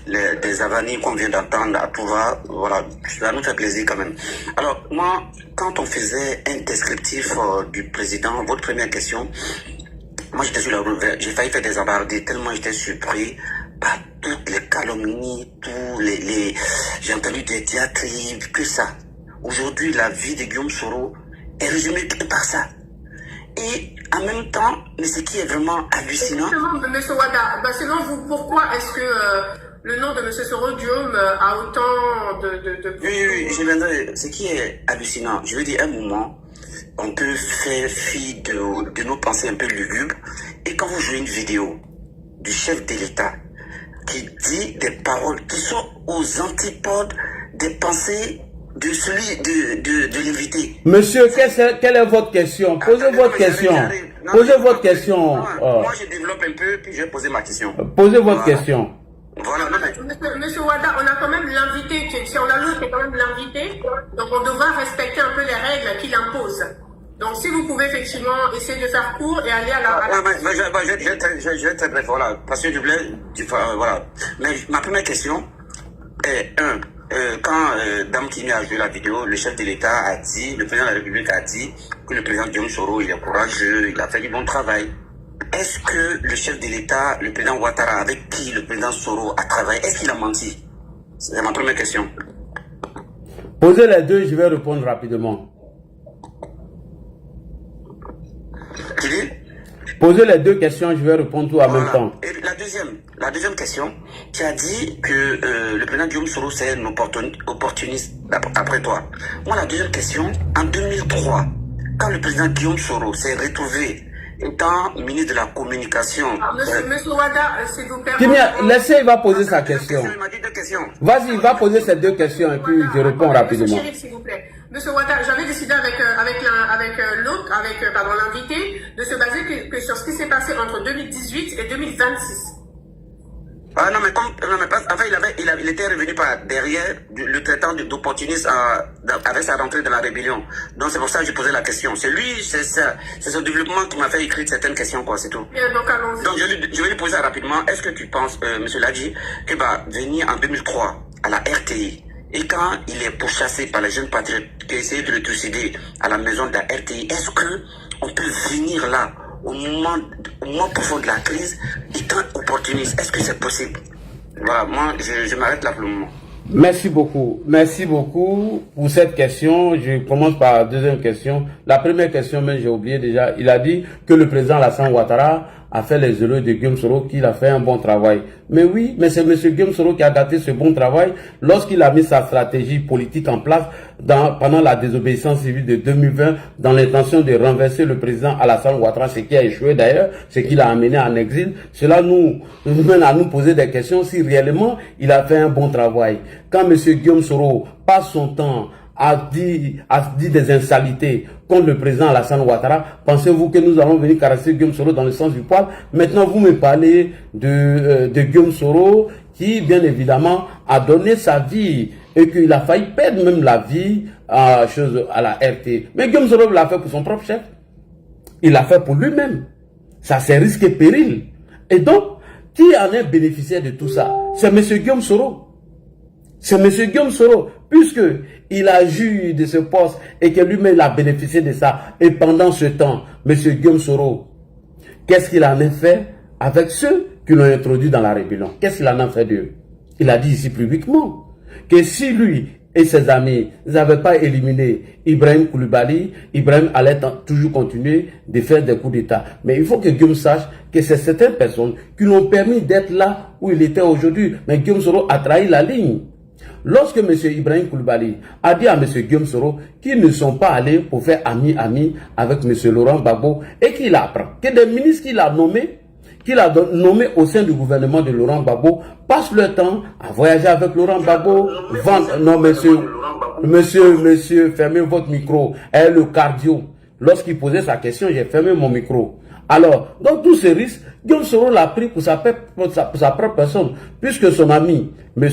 des avanies qu'on vient d'entendre à tout va, voilà, ça nous fait plaisir quand même. Alors moi, quand on faisait un descriptif du président, votre première question, moi j'étais sur la route, j'ai failli faire des embardées tellement j'étais surpris par toutes les calomnies, j'ai entendu des diatribes, que ça. Aujourd'hui, la vie de Guillaume Soro est résumée que par ça. Et en même temps, mais ce qui est vraiment hallucinant... Monsieur Wada, selon vous, pourquoi est-ce que le nom de M. Soro Guillaume a autant de... Oui, je viendrai. Ce qui est hallucinant, je veux dire, à un moment, on peut faire fi de nos pensées un peu lugubres. Et quand vous jouez une vidéo du chef de l'État qui dit des paroles qui sont aux antipodes des pensées de celui de l'invité. Monsieur, quelle est votre question? Posez votre question. Posez votre question. Moi, je développe un peu, puis je vais poser ma question. Posez votre question. Voilà, non, mais... Monsieur Wada, on a quand même l'invité, si on a l'autre qui est quand même l'invité, donc on devra respecter un peu les règles qu'il impose. Donc si vous pouvez effectivement essayer de faire court et aller à la... Je vais très bref, voilà, parce que je voulais... Voilà. Mais ma première question est, quand Dame Kimi a joué la vidéo, le chef de l'État a dit, le président de la République a dit que le président Guillaume Soro, il est courageux, il a fait du bon travail. Est-ce que le chef de l'État, le président Ouattara, avec qui le président Soro a travaillé, est-ce qu'il a menti? C'est ma première question. Posez les deux, je vais répondre rapidement. Tu dis? Posez les deux questions, je vais répondre tout en même temps. Et la deuxième question, tu as dit que le président Guillaume Soro c'est un opportuniste après toi. Moi, la deuxième question, en 2003, quand le président Guillaume Soro s'est retrouvé étant ministre de la communication... Monsieur Wada, s'il vous plaît... Laissez, il va poser sa question. Il m'a dit deux questions. Vas-y, il va poser ces deux questions et puis je réponds rapidement. Monsieur Chérif, s'il vous plaît. Monsieur Wada, j'avais décidé avec l'invité, de se baser que sur ce qui s'est passé entre 2018 et 2026. Ah non, mais enfin, il était revenu par derrière le traitant d'opportuniste avec sa rentrée dans la rébellion. Donc c'est pour ça que je posais la question. C'est lui, c'est ce développement qui m'a fait écrire certaines questions, quoi, c'est tout. Bien, donc allons-y. Donc je vais lui poser rapidement. Est-ce que tu penses, monsieur Ladji, que venir en 2003 à la RTI, et quand il est pourchassé par les jeunes patriotes qui essayaient de le trucider à la maison de la RTI, est-ce que on peut venir là au moment profond de la crise, étant opportuniste? Est-ce que c'est possible? Voilà, moi, je m'arrête là pour le moment. Merci beaucoup. Merci beaucoup pour cette question. Je commence par la deuxième question. La première question, même j'ai oublié déjà. Il a dit que le président Alassane Ouattara a fait les heureux de Guillaume Soro, qu'il a fait un bon travail. Mais oui, mais c'est M. Guillaume Soro qui a daté ce bon travail lorsqu'il a mis sa stratégie politique en place pendant la désobéissance civile de 2020 dans l'intention de renverser le président Alassane Ouattara, ce qui a échoué d'ailleurs, ce qui l'a amené en exil. Cela nous mène à nous poser des questions si réellement il a fait un bon travail. Quand M. Guillaume Soro passe son temps a dit des insanités contre le président Alassane Ouattara, pensez-vous que nous allons venir caresser Guillaume Soro dans le sens du poil? Maintenant, vous me parlez de Guillaume Soro qui, bien évidemment, a donné sa vie et qu'il a failli perdre même la vie à la RT. Mais Guillaume Soro l'a fait pour son propre chef. Il l'a fait pour lui-même. Ça, c'est risque et péril. Et donc, qui en est bénéficiaire de tout ça? C'est M. Guillaume Soro. C'est M. Guillaume Soro, puisque il a joui de ce poste et que lui-même a bénéficié de ça. Et pendant ce temps, M. Guillaume Soro, qu'est-ce qu'il en a fait avec ceux qui l'ont introduit dans la rébellion? Qu'est-ce qu'il en a fait d'eux? Il a dit ici publiquement que si lui et ses amis n'avaient pas éliminé Ibrahim Koulibaly, Ibrahim allait toujours continuer de faire des coups d'État. Mais il faut que Guillaume sache que c'est certaines personnes qui l'ont permis d'être là où il était aujourd'hui. Mais Guillaume Soro a trahi la ligne. Lorsque M. Ibrahim Koulibaly a dit à M. Guillaume Soro qu'ils ne sont pas allés pour faire ami-ami avec M. Laurent Gbagbo et qu'il apprend que des ministres qu'il a nommés au sein du gouvernement de Laurent Gbagbo passent leur temps à voyager avec Laurent Gbagbo, vendre. Non, monsieur, fermez votre micro. Le cardio. Lorsqu'il posait sa question, j'ai fermé mon micro. Alors, dans tous ces risques, Guillaume Soro l'a pris pour sa propre personne, puisque son ami, M.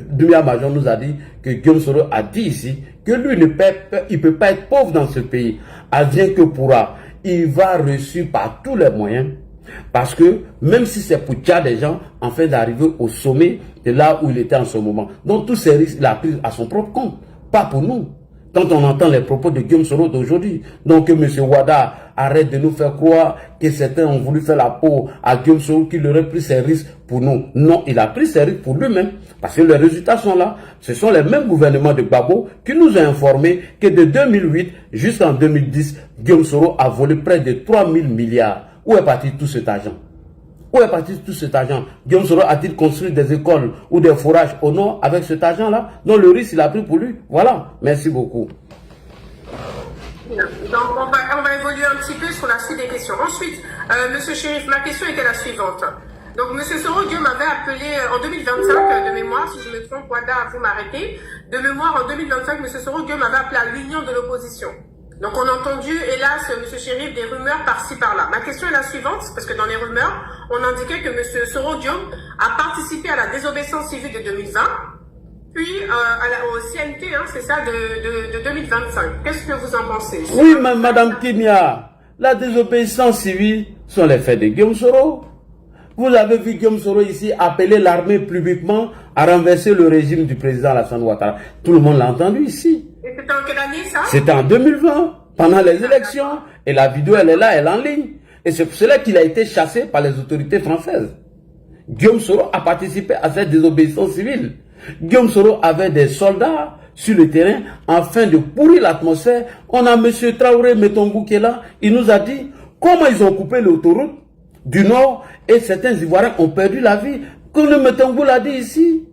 Doumbia Major, nous a dit que Guillaume Soro a dit ici que lui, il ne peut pas être pauvre dans ce pays. Advient que pourra. Il va reçu par tous les moyens. Parce que même si c'est pour tuer des gens, en fait d'arriver au sommet de là où il était en ce moment. Donc tous ces risques, il a pris à son propre compte, pas pour nous. Quand on entend les propos de Guillaume Soro d'aujourd'hui, donc que M. Wada arrête de nous faire croire que certains ont voulu faire la peau à Guillaume Soro, qu'il aurait pris ses risques pour nous. Non, il a pris ses risques pour lui-même, parce que les résultats sont là. Ce sont les mêmes gouvernements de Gbagbo qui nous ont informé que de 2008 jusqu'en 2010, Guillaume Soro a volé près de 3 000 milliards. Où est parti tout cet argent? Où est parti tout cet argent? Guillaume Soro a-t-il construit des écoles ou des forages au nord avec cet argent-là? Donc le risque, il a pris pour lui. Voilà. Merci beaucoup. Donc on va évoluer un petit peu sur la suite des questions. Ensuite, Monsieur Chérif, ma question était la suivante. Donc Monsieur Soro, Dieu m'avait appelé en 2025, de mémoire, si je me trompe, Wada, vous m'arrêtez. De mémoire, en 2025, Monsieur Soro, Dieu m'avait appelé à l'union de l'opposition. Donc on a entendu, hélas, M. Chérif, des rumeurs par-ci par-là. Ma question est la suivante, parce que dans les rumeurs, on indiquait que M. Soro Diom a participé à la désobéissance civile de 2020, puis au CNT, hein, c'est ça, de 2025. Qu'est-ce que vous en pensez? Oui, Madame Kimia, la désobéissance civile sont les faits de Guillaume Soro. Vous avez vu Guillaume Soro ici appeler l'armée publiquement à renverser le régime du président Alassane Ouattara. Tout le monde l'a entendu ici. Et c'était en quelle année ça? C'était en 2020, pendant les élections. Et la vidéo, elle est là, elle est en ligne. Et c'est pour cela qu'il a été chassé par les autorités françaises. Guillaume Soro a participé à cette désobéissance civile. Guillaume Soro avait des soldats sur le terrain afin de pourrir l'atmosphère. On a M. Traoré Metongou qui est là. Il nous a dit comment ils ont coupé l'autoroute du Nord et certains Ivoiriens ont perdu la vie. Comme le Metongou l'a dit ici.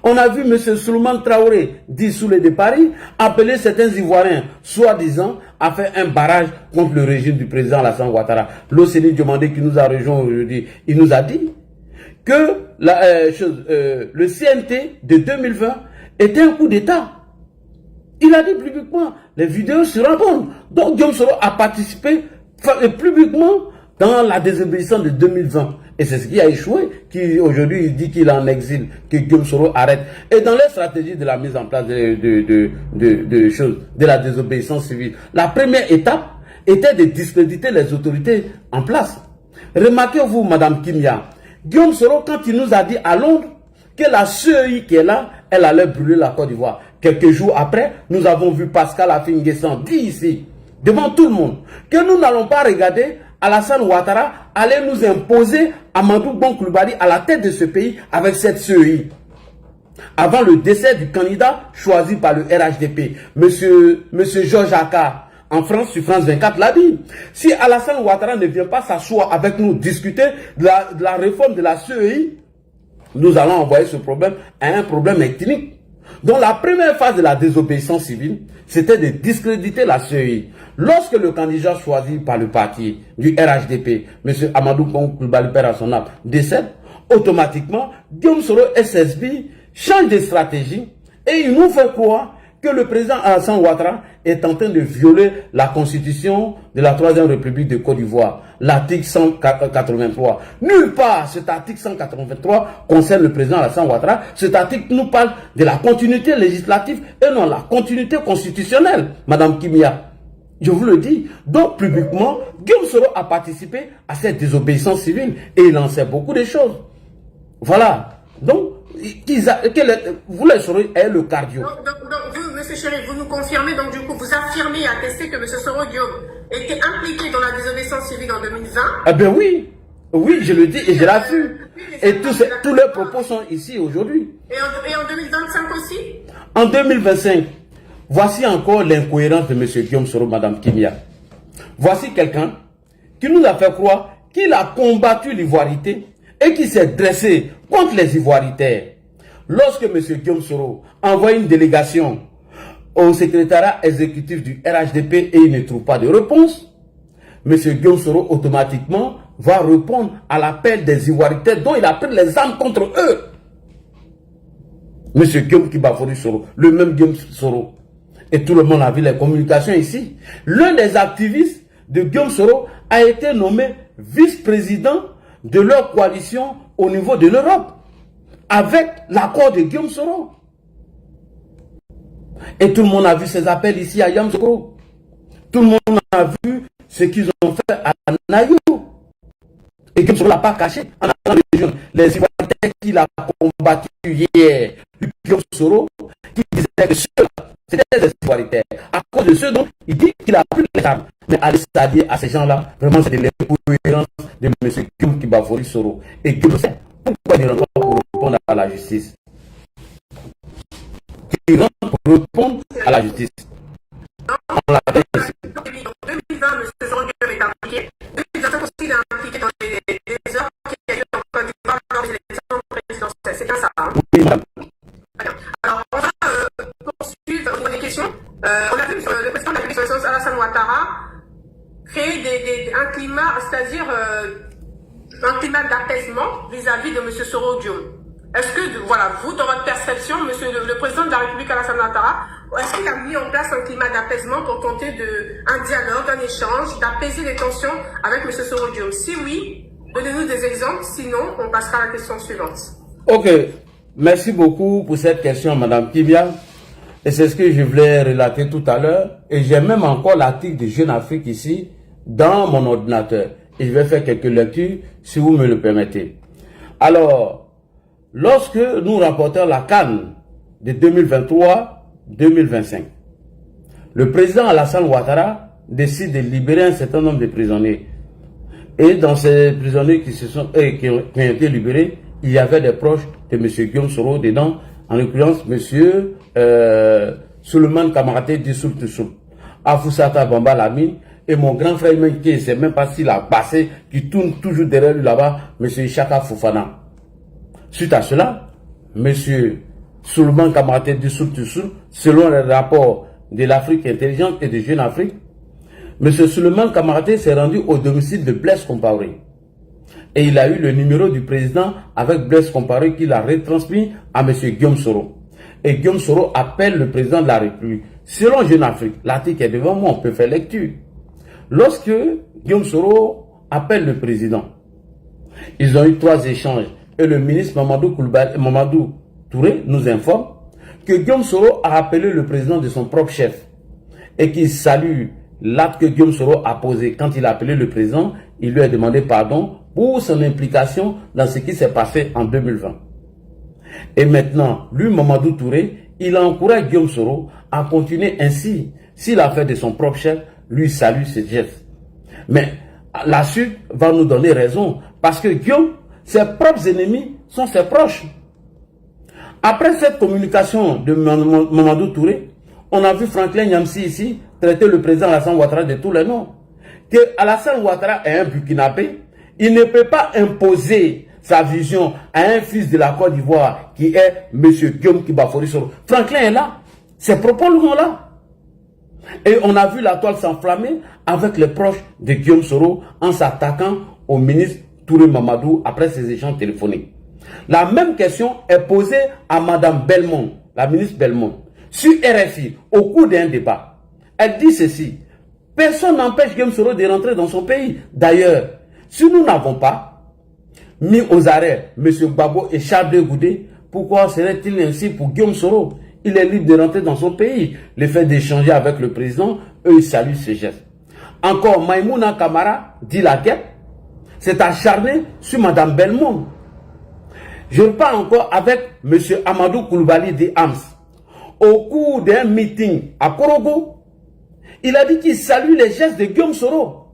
On a vu M. Souleymane Traoré, dit Soulé de Paris, appeler certains Ivoiriens, soi-disant, à faire un barrage contre le régime du président Alassane Ouattara. L'OCNI demandé qui nous a rejoint aujourd'hui, il nous a dit que le CNT de 2020 était un coup d'État. Il a dit publiquement, les vidéos seront bonnes. Donc Guillaume Soro a participé publiquement dans la désobéissance de 2020. Et c'est ce qui a échoué, qui aujourd'hui il dit qu'il est en exil, que Guillaume Soro arrête. Et dans les stratégies de la mise en place de la désobéissance civile, la première étape était de discréditer les autorités en place. Remarquez-vous, Madame Kimia, Guillaume Soro, quand il nous a dit à Londres que la CEI qui est là, elle allait brûler la Côte d'Ivoire. Quelques jours après, nous avons vu Pascal Affi-N'Guessan dire ici, devant tout le monde, que nous n'allons pas regarder Alassane Ouattara allait nous imposer Amadou Bon Coulibaly à la tête de ce pays avec cette CEI. Avant le décès du candidat choisi par le RHDP, Monsieur Georges Aka, en France, sur France 24, l'a dit. Si Alassane Ouattara ne vient pas s'asseoir avec nous, discuter de la réforme de la CEI, nous allons envoyer ce problème à un problème ethnique. Donc la première phase de la désobéissance civile, c'était de discréditer la CEI. Lorsque le candidat choisi par le parti du RHDP, M. Amadou Bon Coulibaly perd à son âme, décède, automatiquement, Guillaume Soro SSB change de stratégie et il nous fait croire que le président Alassane Ouattara est en train de violer la constitution de la 3e République de Côte d'Ivoire, l'article 183. Nulle part cet article 183 concerne le président Alassane Ouattara. Cet article nous parle de la continuité législative et non la continuité constitutionnelle, Madame Kimia. Je vous le dis. Donc, publiquement, Guillaume Soro a participé à cette désobéissance civile et il en sait beaucoup de choses. Voilà. Donc, vous le saurez, est le cardio. Donc vous, M. Chéri, vous nous confirmez, donc du coup, vous affirmez et attestez que M. Soro Guillaume était impliqué dans la désobéissance civile en 2020. Ah ben oui. Oui, je le dis et je l'affirme. Et tous les propos sont ici aujourd'hui. Et en 2025 aussi? En 2025, voici encore l'incohérence de M. Guillaume Soro, Mme Kimia. Voici quelqu'un qui nous a fait croire qu'il a combattu l'ivoirité et qui s'est dressé contre les ivoiritaires. Lorsque M. Guillaume Soro envoie une délégation au secrétariat exécutif du RHDP et il ne trouve pas de réponse, M. Guillaume Soro automatiquement va répondre à l'appel des ivoiritaires dont il a pris les armes contre eux. M. Guillaume Kibafori Soro, le même Guillaume Soro. Et tout le monde a vu les communications ici. L'un des activistes de Guillaume Soro a été nommé vice-président de leur coalition au niveau de l'Europe, avec l'accord de Guillaume Soro. Et tout le monde a vu ces appels ici à Yamoussoukro. Tout le monde a vu ce qu'ils ont fait à Nayou. Et Guillaume Soro ne l'a pas caché. En allant région, les ivoiritaires qu'il a combattu hier, Guillaume Soro, qui disait que ceux-là, c'était des ivoiritaires. À cause de ceux dont il dit qu'il a pris les armes. Mais aller s'allier à ces gens-là, vraiment c'est de l'incohérence de M. Guillaume Kibafori Soro. Et Guillaume sait pourquoi il rentre pour répondre à la justice. Il rentre pour répondre à la justice. On l'a fait ici. En 2020, M. Soro Guillaume est impliqué. En 2025 aussi, il est impliqué dans les heures qui a eu en Côte d'Ivoire lors des élections présidentielles. C'est bien ça, hein? Oui, madame. Alors, on va poursuivre au niveau des questions. On a vu le président de la République, Alassane Ouattara, créer un climat, c'est-à-dire un climat d'apaisement vis-à-vis de M. Soro Guillaume. Est-ce que, voilà, vous, dans votre perception, monsieur le président de la République, Alassane Ouattara, est-ce qu'il a mis en place un climat d'apaisement pour tenter un dialogue, un échange, d'apaiser les tensions avec M. Soro Guillaume? Si oui, donnez-nous des exemples, sinon on passera à la question suivante. Ok, merci beaucoup pour cette question, Madame Kibia. Et c'est ce que je voulais relater tout à l'heure. Et j'ai même encore l'article de Jeune Afrique ici, dans mon ordinateur. Et je vais faire quelques lectures, si vous me le permettez. Alors, lorsque nous remportons la CAN de 2023-2025, le président Alassane Ouattara décide de libérer un certain nombre de prisonniers. Et dans ces prisonniers qui ont été libérés, il y avait des proches de M. Guillaume Soro dedans, en l'occurrence M. Souleymane Kamaraté Dissoul Toussoul, Afoussata Bamba Lamine, et mon grand frère qui ne sait même pas s'il a passé, qui tourne toujours derrière lui là-bas, M. Ishaka Fofana. Suite à cela, M. Souleymane Kamaraté Dissoul Toussoul, selon les rapports de l'Afrique intelligente et de Jeune Afrique, M. Souleymane Kamaraté s'est rendu au domicile de Blaise Compaoré. Et il a eu le numéro du président avec Blaise Compaoré qu'il a retransmis à M. Guillaume Soro. Et Guillaume Soro appelle le président de la République. Selon Jeune Afrique, l'article est devant moi, on peut faire lecture. Lorsque Guillaume Soro appelle le président, ils ont eu 3 échanges. Et le ministre Mamadou Touré nous informe que Guillaume Soro a appelé le président de son propre chef et qu'il salue l'acte que Guillaume Soro a posé. Quand il a appelé le président, il lui a demandé pardon pour son implication dans ce qui s'est passé en 2020. Et maintenant, lui, Mamadou Touré, il encourage Guillaume Soro à continuer ainsi. S'il a fait de son propre chef, lui salue ses gestes. Mais la suite va nous donner raison. Parce que Guillaume, ses propres ennemis sont ses proches. Après cette communication de Mamadou Touré, on a vu Franklin Nyamsi ici traiter le président Alassane Ouattara de tous les noms. Que Alassane Ouattara est un Burkinabé, il ne peut pas imposer sa vision à un fils de la Côte d'Ivoire qui est M. Guillaume Kibafori Soro. Franklin est là, ses propos sont là. Et on a vu la toile s'enflammer avec les proches de Guillaume Soro en s'attaquant au ministre Touré Mamadou après ses échanges téléphoniques. La même question est posée à Mme Belmont, la ministre Belmont, sur RFI, au cours d'un débat. Elle dit ceci: personne n'empêche Guillaume Soro de rentrer dans son pays. D'ailleurs, si nous n'avons pas mis aux arrêts M. Gbagbo et Charles Goudé, pourquoi serait-il ainsi pour Guillaume Soro? Il est libre de rentrer dans son pays. Le fait d'échanger avec le président, eux, ils saluent ce geste. Encore, Maïmouna Kamara, dit la guerre, s'est acharné sur Madame Belmont. Je repars encore avec M. Amadou Koulibaly de Hams. Au cours d'un meeting à Korogo, il a dit qu'il salue les gestes de Guillaume Soro.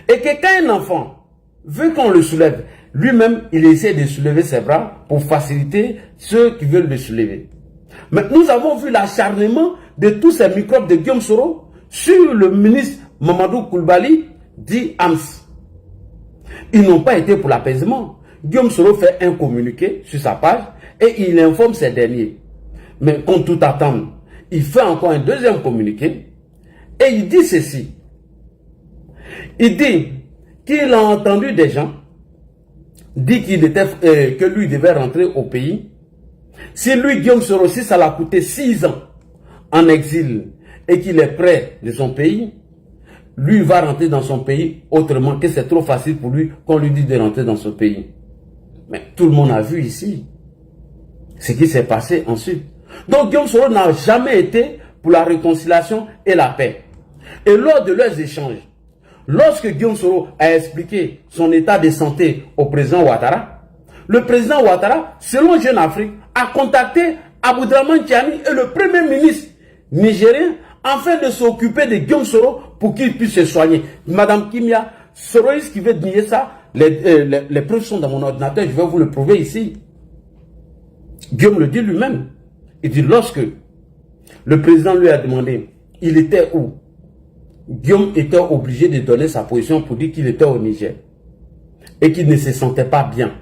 Et que quand un enfant veut qu'on le soulève, lui-même, il essaie de soulever ses bras pour faciliter ceux qui veulent le soulever. Mais nous avons vu l'acharnement de tous ces microbes de Guillaume Soro sur le ministre Mamadou Koulibaly dit Hams. Ils n'ont pas été pour l'apaisement. Guillaume Soro fait un communiqué sur sa page et il informe ces derniers. Mais contre tout attendre, il fait encore un deuxième communiqué et il dit ceci. Il dit qu'il a entendu des gens dire que lui devait rentrer au pays. Si lui, Guillaume Soro, si ça l'a coûté 6 ans en exil et qu'il est près de son pays, lui va rentrer dans son pays autrement, que c'est trop facile pour lui qu'on lui dit de rentrer dans son pays. Mais tout le monde a vu ici ce qui s'est passé ensuite. Donc Guillaume Soro n'a jamais été pour la réconciliation et la paix. Et lors de leurs échanges, lorsque Guillaume Soro a expliqué son état de santé au président Ouattara, le président Ouattara, selon Jeune Afrique, a contacté Abdraman Tiani et le premier ministre nigérien afin de s'occuper de Guillaume Soro pour qu'il puisse se soigner. Madame Kimia, Soroïs qui veut nier ça, les preuves sont dans mon ordinateur, je vais vous le prouver ici. Guillaume le dit lui-même. Il dit lorsque le président lui a demandé, il était où? Guillaume était obligé de donner sa position pour dire qu'il était au Niger et qu'il ne se sentait pas bien.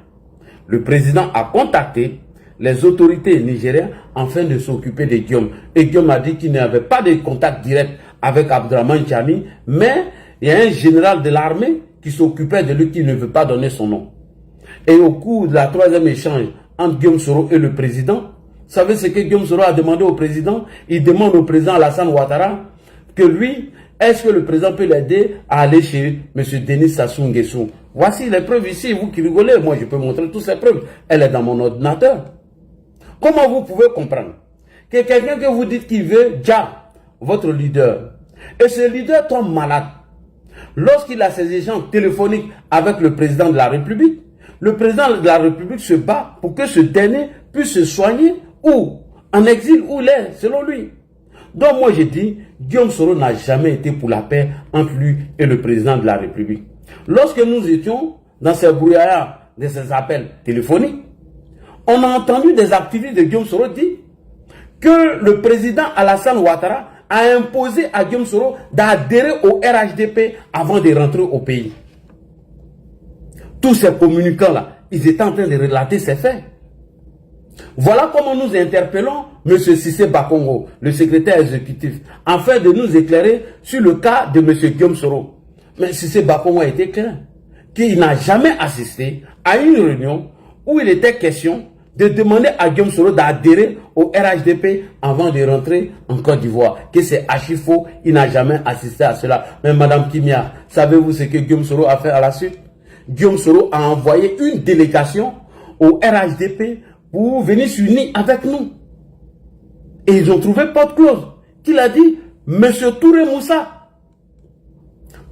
Le président a contacté les autorités nigériennes afin de s'occuper de Guillaume. Et Guillaume a dit qu'il n'avait pas de contact direct avec Abdraman Tiani, mais il y a un général de l'armée qui s'occupait de lui qui ne veut pas donner son nom. Et au cours de la troisième échange entre Guillaume Soro et le président, vous savez ce que Guillaume Soro a demandé au président? Il demande au président Alassane Ouattara que lui, est-ce que le président peut l'aider à aller chez M. Denis Sassou Nguesso? Voici les preuves ici, vous qui rigolez, moi je peux montrer toutes ces preuves. Elle est dans mon ordinateur. Comment vous pouvez comprendre que quelqu'un que vous dites qu'il veut, votre leader, et ce leader tombe malade, lorsqu'il a ses échanges téléphoniques avec le président de la République, le président de la République se bat pour que ce dernier puisse se soigner ou en exil où il est, selon lui. Donc moi je dis, Guillaume Soro n'a jamais été pour la paix entre lui et le président de la République. Lorsque nous étions dans ces brouillards de ces appels téléphoniques, on a entendu des activistes de Guillaume Soro dire que le président Alassane Ouattara a imposé à Guillaume Soro d'adhérer au RHDP avant de rentrer au pays. Tous ces communicants-là, ils étaient en train de relater ces faits. Voilà comment nous interpellons M. Cissé Bakongo, le secrétaire exécutif, afin de nous éclairer sur le cas de M. Guillaume Soro. Mais Cissé Bakongo a été clair qu'il n'a jamais assisté à une réunion où il était question de demander à Guillaume Soro d'adhérer au RHDP avant de rentrer en Côte d'Ivoire. Que c'est archi faux, il n'a jamais assisté à cela. Mais Madame Kimia, savez-vous ce que Guillaume Soro a fait à la suite? Guillaume Soro a envoyé une délégation au RHDP pour venir s'unir avec nous. Et ils ont trouvé porte close. Qu'il a dit, Monsieur Touré Moussa.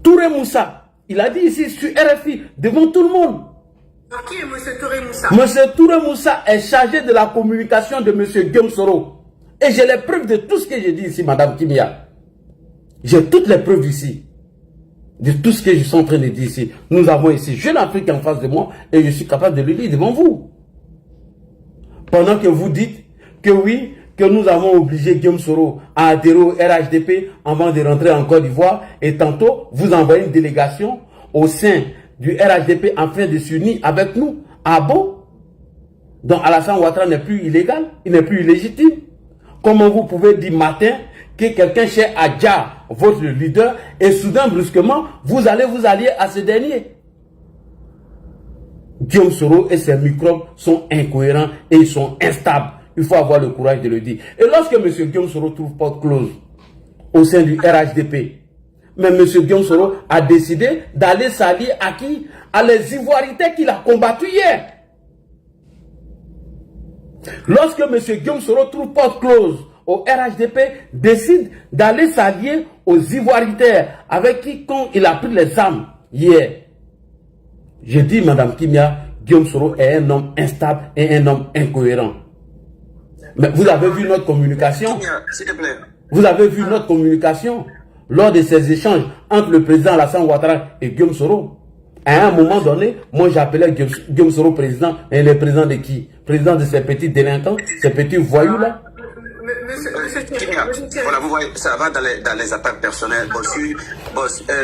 Touré Moussa. Il a dit ici sur RFI, devant tout le monde. Qui est Monsieur Touré Moussa? Monsieur Touré Moussa est chargé de la communication de Monsieur Guillaume Soro. Et j'ai les preuves de tout ce que j'ai dit ici, Madame Kimia. J'ai toutes les preuves ici. De tout ce que je suis en train de dire ici. Nous avons ici Jeune Afrique en face de moi et je suis capable de le lire devant vous. Pendant que vous dites que oui, que nous avons obligé Guillaume Soro à adhérer au RHDP avant de rentrer en Côte d'Ivoire et tantôt vous envoyez une délégation au sein du RHDP afin de s'unir avec nous. Ah bon? Donc Alassane Ouattara n'est plus illégal, il n'est plus illégitime. Comment vous pouvez dire matin que quelqu'un cherche à Dja, votre leader, et soudain, brusquement, vous allez vous allier à ce dernier? Guillaume Soro et ses microbes sont incohérents et ils sont instables. Il faut avoir le courage de le dire. Et lorsque M. Guillaume Soro trouve porte close au sein du RHDP, mais M. Guillaume Soro a décidé d'aller s'allier à qui? À les Ivoiritais qu'il a combattus hier. Lorsque M. Guillaume Soro trouve porte close au RHDP, décide d'aller s'allier aux Ivoiritaires avec qui quand il a pris les armes hier. Je dis, Madame Kimia, Guillaume Soro est un homme instable et un homme incohérent. Mais vous avez vu notre communication? S'il te plaît. Vous avez vu notre communication lors de ces échanges entre le président Alassane Ouattara et Guillaume Soro. À un moment donné, moi j'appelais Guillaume Soro président, et le président de qui? Président de ces petits délinquants, ces petits voyous-là. Voilà, vous voyez, ça va dans les attaques personnelles.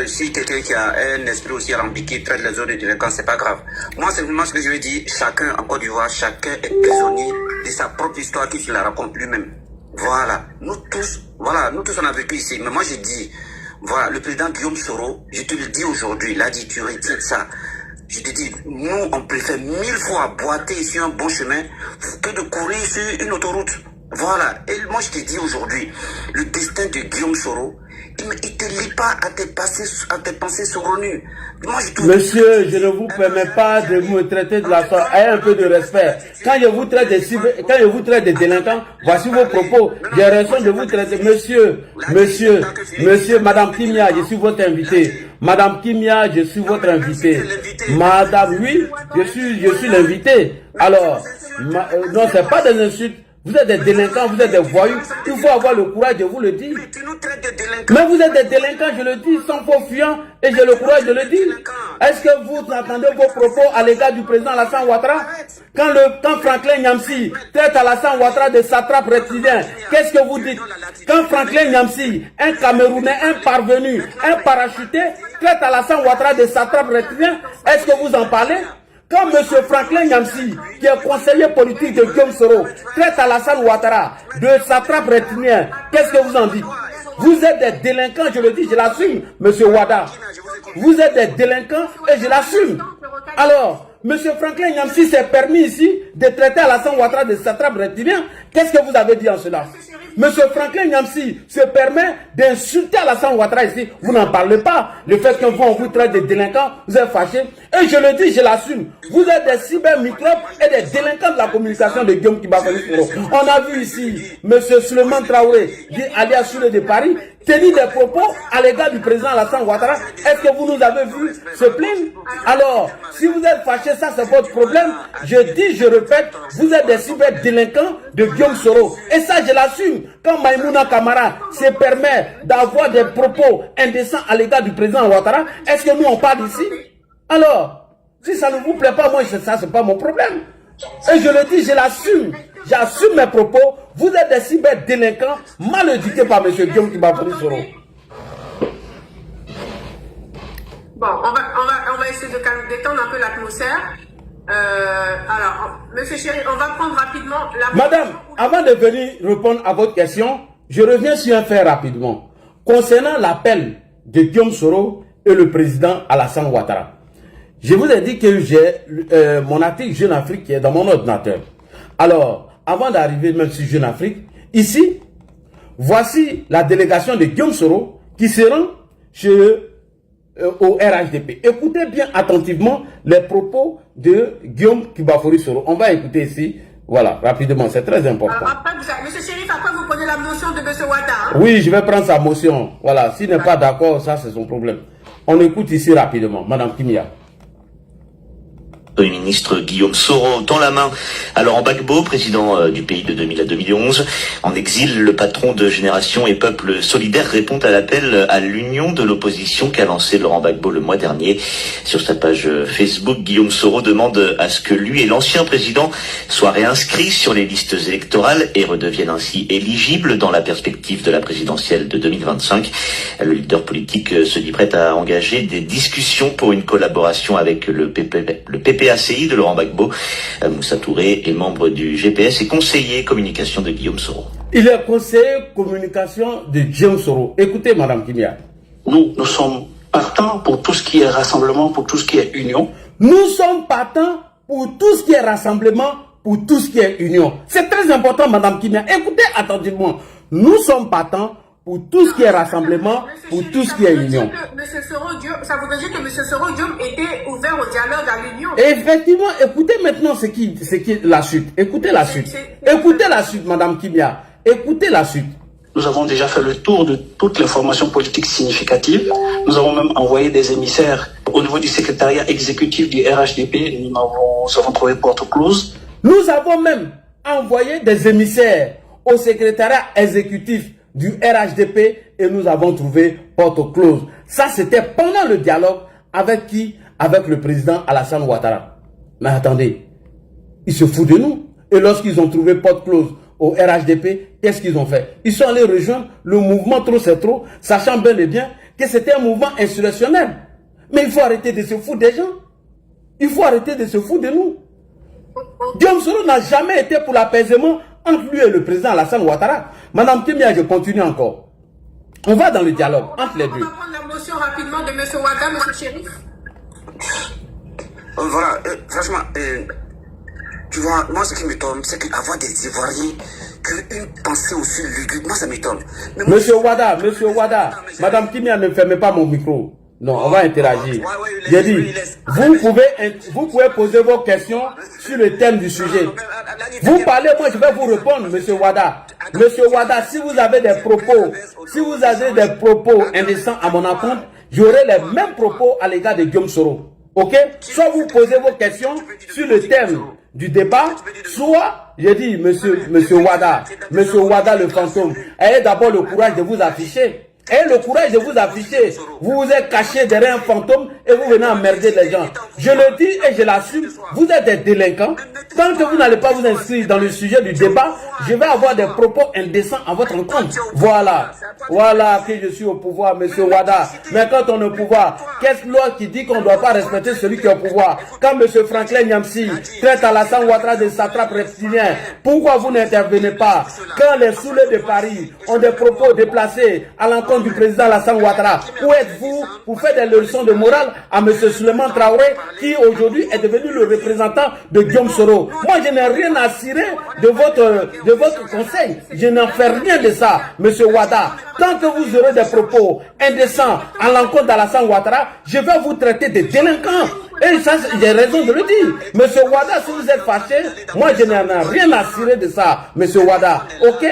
Si quelqu'un qui a un esprit aussi alambiqué traite les autres de délinquants, c'est pas grave. Moi, c'est vraiment ce que je veux dire. Chacun, en Côte d'Ivoire, chacun est prisonnier de sa propre histoire qu'il se la raconte lui-même. Voilà. Nous tous, on a vécu ici. Mais moi, je dis, voilà, le président Guillaume Soro, je te le dis aujourd'hui, il a dit, tu retiens ça. Je te dis, nous, on préfère 1000 fois boiter sur un bon chemin que de courir sur une autoroute. Voilà. Et moi, je te dis aujourd'hui, le destin de Guillaume Soro, il ne te lie pas à tes pensées sauronnues. Monsieur, je ne vous permets pas de me traiter de la sorte. Ayez un peu de respect. Quand je vous traite de délinquants, voici vos propos. J'ai raison de vous traiter. Monsieur, Madame Kimia, je suis votre invité. Madame Kimia, je suis votre invité. Madame, oui, je suis l'invité. Alors, non, c'est pas des insultes. Vous êtes des délinquants, vous êtes des voyous. Il faut avoir le courage de vous le dire. Mais vous êtes des délinquants, je le dis, sans faux fuyants, et j'ai le courage de le dire. Est-ce que vous entendez vos propos à l'égard du président Alassane Ouattara? Quand Franklin Nyamsi traite Alassane Ouattara de satrape reptilien, qu'est-ce que vous dites? Quand Franklin Nyamsi, un Camerounais, un parvenu, un parachuté, traite Alassane Ouattara de satrape reptilien, est-ce que vous en parlez? Quand M. Franklin Nyamsi, qui est conseiller politique de Guillaume Soro, traite Alassane Ouattara de satrape reptilien, qu'est-ce que vous en dites? Vous êtes des délinquants, je le dis, je l'assume, M. Ouattara. Vous êtes des délinquants et je l'assume. Alors, M. Franklin Nyamsi s'est permis ici de traiter Alassane Ouattara de satrape reptilien. Qu'est-ce que vous avez dit en cela? M. Franklin Nyamsi se permet d'insulter Alassane Ouattara ici. Vous n'en parlez pas. Le fait qu'on vous traite de délinquants, vous êtes fâchés. Et je le dis, je l'assume. Vous êtes des cybermicrobes et des délinquants de la communication de Guillaume Kibafoni Soro. On a vu ici M. Suleiman Traoré, alias Soule de Paris, tenir des propos à l'égard du président Alassane Ouattara. Est-ce que vous nous avez vu se plaindre? Alors, si vous êtes fâchés, ça c'est votre problème. Je dis, je répète, vous êtes des cyberdélinquants de Guillaume Soro. Et ça, je l'assume. Quand Maïmouna Kamara se permet d'avoir des propos indécents à l'égard du président Ouattara, est-ce que nous on parle ici? Alors, si ça ne vous plaît pas, moi, ça c'est pas mon problème. Et je le dis, je l'assume. J'assume mes propos. Vous êtes des cyberdélinquants mal éduqués par M. Guillaume Kibafoni Soro. Bon, on va essayer de détendre un peu l'atmosphère. Alors, monsieur Chéri, on va prendre rapidement la... Madame, avant de venir répondre à votre question, je reviens sur un fait rapidement. Concernant l'appel de Guillaume Soro et le président Alassane Ouattara. Je vous ai dit que j'ai mon article Jeune Afrique qui est dans mon ordinateur. Alors, avant d'arriver même sur Jeune Afrique, ici, voici la délégation de Guillaume Soro qui se rend au RHDP. Écoutez bien attentivement les propos de Guillaume Kibafoni Soro. On va écouter ici, voilà, rapidement, c'est très important. Monsieur Chérif, après vous prenez la motion de M. Ouattara. Oui, je vais prendre sa motion. Voilà, s'il n'est pas d'accord, ça c'est son problème. On écoute ici rapidement, Madame Kimia. Premier ministre Guillaume Soro dans la main à Laurent Gbagbo, président du pays de 2000 à 2011. En exil, le patron de Génération et Peuple Solidaire répond à l'appel à l'union de l'opposition qu'a lancé Laurent Gbagbo le mois dernier. Sur sa page Facebook, Guillaume Soro demande à ce que lui et l'ancien président soient réinscrits sur les listes électorales et redeviennent ainsi éligibles dans la perspective de la présidentielle de 2025. Le leader politique se dit prêt à engager des discussions pour une collaboration avec le PPACI de Laurent Gbagbo. Moussa Touré est membre du GPS et conseiller communication de Guillaume Soro. Il est conseiller communication de Guillaume Soro. Écoutez, Madame Kimia. Nous sommes partants pour tout ce qui est rassemblement, pour tout ce qui est union. Nous sommes partants pour tout ce qui est rassemblement, pour tout ce qui est union. C'est très important, Madame Kimia. Écoutez attentivement. Nous sommes partants pour tout ce qui est rassemblement, pour tout ce qui est union. Ça voudrait dire que M. Soro Diop était ouvert au dialogue à l'union. Effectivement, écoutez maintenant ce qui est la suite. Écoutez la suite. Écoutez la suite, Madame Kimia. Écoutez la suite. Nous avons déjà fait le tour de toutes les formations politiques significatives. Nous avons même envoyé des émissaires au niveau du secrétariat exécutif du RHDP. Nous avons trouvé porte close. Nous avons même envoyé des émissaires au secrétariat exécutif du RHDP et nous avons trouvé porte close. Ça, c'était pendant le dialogue avec qui? Avec le président Alassane Ouattara. Mais attendez, ils se foutent de nous. Et lorsqu'ils ont trouvé porte close au RHDP, qu'est-ce qu'ils ont fait? Ils sont allés rejoindre le mouvement Trop c'est trop, sachant bel et bien que c'était un mouvement insurrectionnel. Mais il faut arrêter de se foutre des gens. Il faut arrêter de se foutre de nous. Guillaume Soro n'a jamais été pour l'apaisement entre lui et le président Alassane Ouattara. Madame Timia, je continue encore. On va dans le dialogue entre les deux. On va prendre la motion rapidement de M. Wada, M. Chérif. Voilà, franchement, tu vois, moi ce qui m'étonne, c'est qu'avoir des Ivoiriens qui ont une pensée aussi lugubre, moi ça m'étonne. Monsieur Wada, Madame Timia, ne fermez pas mon micro. Non, on va interagir. J'ai dit, vous pouvez poser vos questions sur le thème du sujet. Vous parlez, moi je vais vous répondre, Monsieur Wada. Monsieur Wada, si vous avez des propos indécents à mon encontre, j'aurai les mêmes propos à l'égard de Guillaume Soro. Ok? Soit vous posez vos questions sur le thème du débat, soit, j'ai dit, Monsieur Wada le fantôme, ayez d'abord le courage de vous afficher. Ayez le courage de vous afficher. Vous vous êtes caché derrière un fantôme et vous venez emmerder les gens. Je le dis et je l'assume, vous êtes des délinquants. Tant que vous n'allez pas vous inscrire dans le sujet du débat, je vais avoir des propos indécents à votre encontre. Voilà que je suis au pouvoir, Monsieur Wada. Mais quand on est au pouvoir, qu'est-ce loi qui dit qu'on ne doit pas respecter celui qui est au pouvoir? Quand Monsieur Franklin Nyamsi traite Alassane Ouattara de satrape reptilien, pourquoi vous n'intervenez pas? Quand les soulets de Paris ont des propos déplacés à l'encontre du président Alassane Ouattara, où êtes-vous pour faire des leçons de morale à M. Souleymane Traoré, qui aujourd'hui est devenu le représentant de Guillaume Soro? Moi, je n'ai rien à cirer de votre conseil. Je n'en fais rien de ça, M. Wada. Tant que vous aurez des propos indécents à l'encontre d'Alassane Ouattara, je vais vous traiter de délinquants. Et ça, j'ai raison de le dire. Monsieur Wada, si vous êtes fâché, moi je n'en ai rien à cirer de ça, Monsieur Wada. Ok?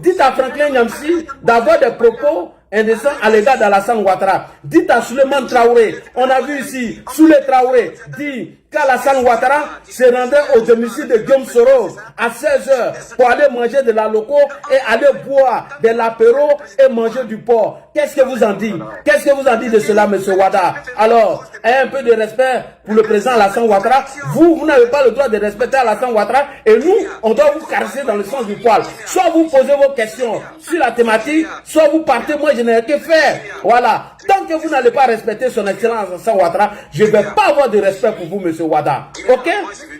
Dites à Franklin Nyamsi d'avoir des propos indécents à l'égard d'Alassane Ouattara. Dites à Souleymane Traoré, on a vu ici, Souley Traoré dit qu'Alassane Ouattara se rendait au domicile de Guillaume Soro à 16h pour aller manger de la loco et aller boire de l'apéro et manger du porc. Qu'est-ce que vous en dites? Qu'est-ce que vous en dites de cela, Monsieur Wada? Alors, ayez un peu de respect pour le président Alassane Ouattara. Vous n'avez pas le droit de respecter Alassane Ouattara et nous, on doit vous caresser dans le sens du poil. Soit vous posez vos questions sur la thématique, soit vous partez, moi je n'ai que faire. Voilà. Tant que vous n'allez pas respecter son excellence Alassane Ouattara, je ne vais pas avoir de respect pour vous, Monsieur Wada. Ok?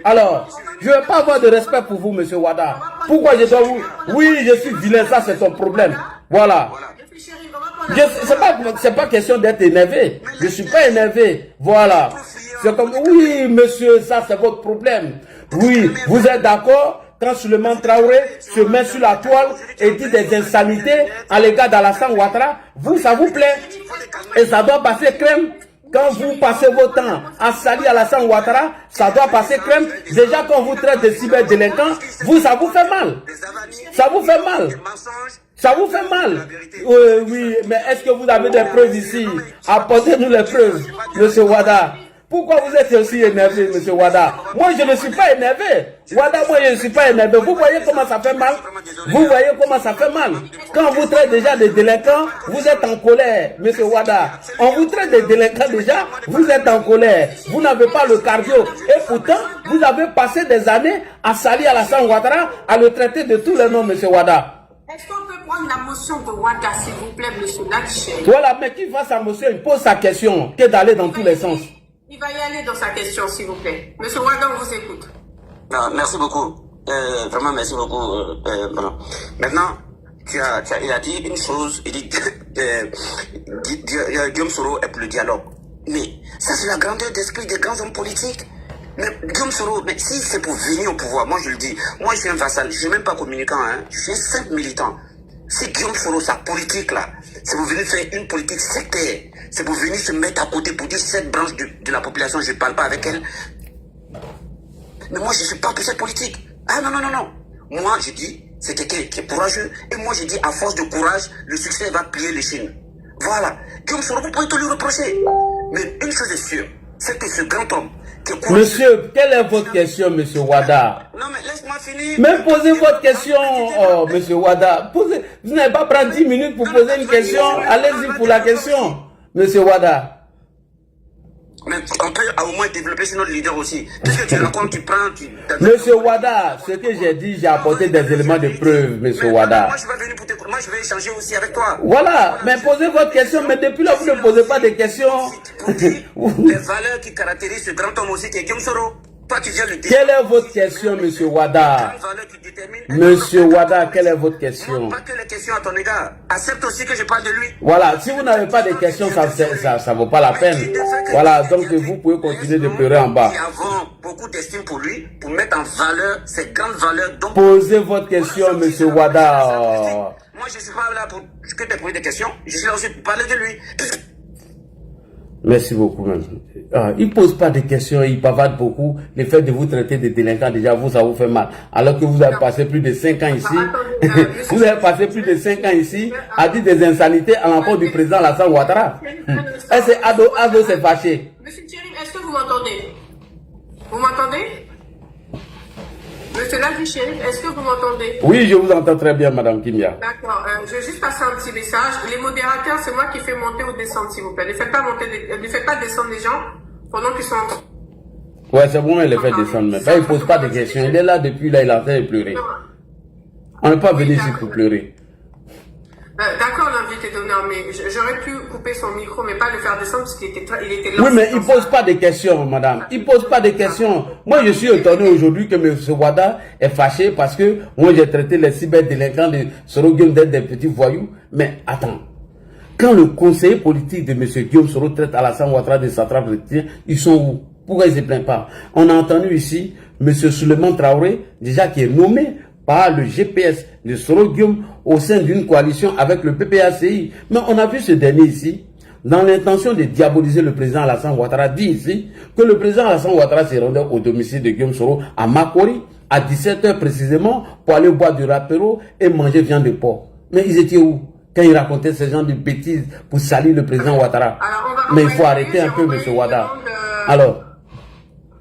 Alors, je ne vais pas avoir de respect pour vous, Monsieur Wada. Pourquoi je dois vous... Oui, je suis vilain, ça c'est ton problème. Voilà. C'est pas question d'être énervé. Je ne suis pas énervé. Voilà. C'est comme, oui, monsieur, ça c'est votre problème. Oui, vous êtes d'accord quand Souleymane Traoré se met sur la toile et dit des insanités à l'égard d'Alassane Ouattara, vous, ça vous plaît? Et ça doit passer crème. Quand vous passez votre temps à salir Alassane Ouattara, ça doit passer crème. Déjà, quand vous traitez de cyberdélinquants, vous, ça vous fait mal. Ça vous fait mal. Ça vous fait mal. Oui, mais est-ce que vous avez des preuves ici? Apportez-nous les preuves, Monsieur Wada. Pourquoi vous êtes aussi énervé, Monsieur Wada? Moi, je ne suis pas énervé. Wada, moi, je ne suis pas énervé. Vous voyez comment ça fait mal? Vous voyez comment ça fait mal? Quand vous traitez déjà des délinquants, vous êtes en colère, Monsieur Wada. On vous traite des délinquants déjà, vous êtes en colère. Vous n'avez pas le cardio. Et pourtant, vous avez passé des années à salir Alassane Ouattara, à le traiter de tous les noms, Monsieur Wada. Est-ce qu'on peut prendre la motion de Wada, s'il vous plaît, Monsieur Natché? Voilà, mais qui fasse sa motion, il pose sa question, que d'aller dans tous les sens. Il va y aller dans sa question, s'il vous plaît. Monsieur Wada, on vous écoute. Non, merci beaucoup. Vraiment, merci beaucoup. Voilà. Maintenant, il a dit une chose, il dit Guillaume Soro est pour le dialogue. Mais ça, c'est la grandeur d'esprit des grands hommes politiques. Mais Guillaume Soro, mais si c'est pour venir au pouvoir, moi je le dis, moi je suis un vassal, je ne suis même pas communicant, hein, je suis un simple militant. C'est Guillaume Soro, sa politique là, c'est pour venir faire une politique sectaire, c'est pour venir se mettre à côté pour dire cette branche de la population, je ne parle pas avec elle. Mais moi je ne suis pas pour cette politique. Ah non. Moi je dis, c'est quelqu'un qui est courageux. Et moi, je dis, à force de courage, le succès va plier les chaînes. Voilà. Guillaume Soro, vous pouvez tout lui reprocher. Mais une chose est sûre, c'est que ce grand homme qui est courageux... Monsieur, quelle est votre question, monsieur Wada? Non, mais laisse-moi finir. Mais posez votre question, oh, monsieur Wada. Posez... Vous n'avez pas pris 10 minutes pour poser une question. Allez-y pour la question, monsieur Wada. Mais on peut au moins développer sur notre leader aussi. Qu'est-ce que tu racontes, tu prends... Monsieur Wada, ce que j'ai dit, j'ai apporté des éléments de preuve, monsieur Wada. Moi, je vais venir pour te... Moi, je vais échanger aussi avec toi. Voilà, mais posez votre question, mais depuis là, vous ne posez pas de questions. Les valeurs qui caractérisent ce grand homme aussi, qui est Guillaume Soro. Toi, tu viens le dire. Quelle est votre question, monsieur Wada? Monsieur Wada, quelle est votre question? Pas que les questions à ton égard. Accepte aussi que je parle de lui. Voilà, si vous n'avez pas de questions, ça vaut pas la peine. Voilà, donc vous pouvez continuer de pleurer en bas. Nous avons beaucoup d'estime pour lui, pour mettre en valeur ces grandes valeurs. Donc, posez votre question, monsieur Wada. moi, je ne suis pas là pour que tu poser des questions. Je suis là aussi pour parler de lui. Merci beaucoup, même. Il ne pose pas de questions, il bavarde beaucoup. Le fait de vous traiter de délinquant, déjà, ça vous fait mal. Alors que vous avez passé plus de 5 ans ici. Vous avez passé plus de 5 ans ici à dire des insanités à l'encontre du président Alassane Ouattara. Est-ce que Ado s'est fâché? Monsieur Thierry, est-ce que vous m'entendez? Vous m'entendez? Monsieur Lavi Chérif, est-ce que vous m'entendez? Oui, je vous entends très bien, madame Kimia. D'accord, je vais juste passer un petit message. Les modérateurs, c'est moi qui fais monter ou descendre, s'il vous plaît. Ne faites pas descendre les gens pendant qu'ils sont en train. Ouais, c'est bon, il les fait descendre, mais il ne pose pas de questions. Il est là depuis là, il est en train de pleurer. On n'est pas venu ici pour pleurer. D'accord, l'invité d'honneur, mais j'aurais pu couper son micro, mais pas le faire descendre parce qu'il était là. Oui, mais il ne pose pas de questions, madame. Il ne pose pas de questions. Moi, je suis étonné aujourd'hui que M. Wada est fâché parce que moi, j'ai traité les cyberdélinquants de Soro Guillaume d'être des petits voyous. Mais attends, quand le conseiller politique de M. Guillaume Soro traite Alassane Ouattara de satrape chrétien, ils sont où? Pourquoi ils ne se plaignent pas? On a entendu ici M. Souleymane Traoré, déjà qui est nommé par le GPS de Soro Guillaume au sein d'une coalition avec le PPACI. Mais on a vu ce dernier ici, dans l'intention de diaboliser le président Alassane Ouattara, dit ici que le président Alassane Ouattara s'est rendu au domicile de Guillaume Soro à Makori à 17h précisément pour aller boire du apéro et manger viande de porc. Mais ils étaient où quand ils racontaient ce genre de bêtises pour salir le président Ouattara? Mais il faut arrêter un peu, M. Wada. Alors,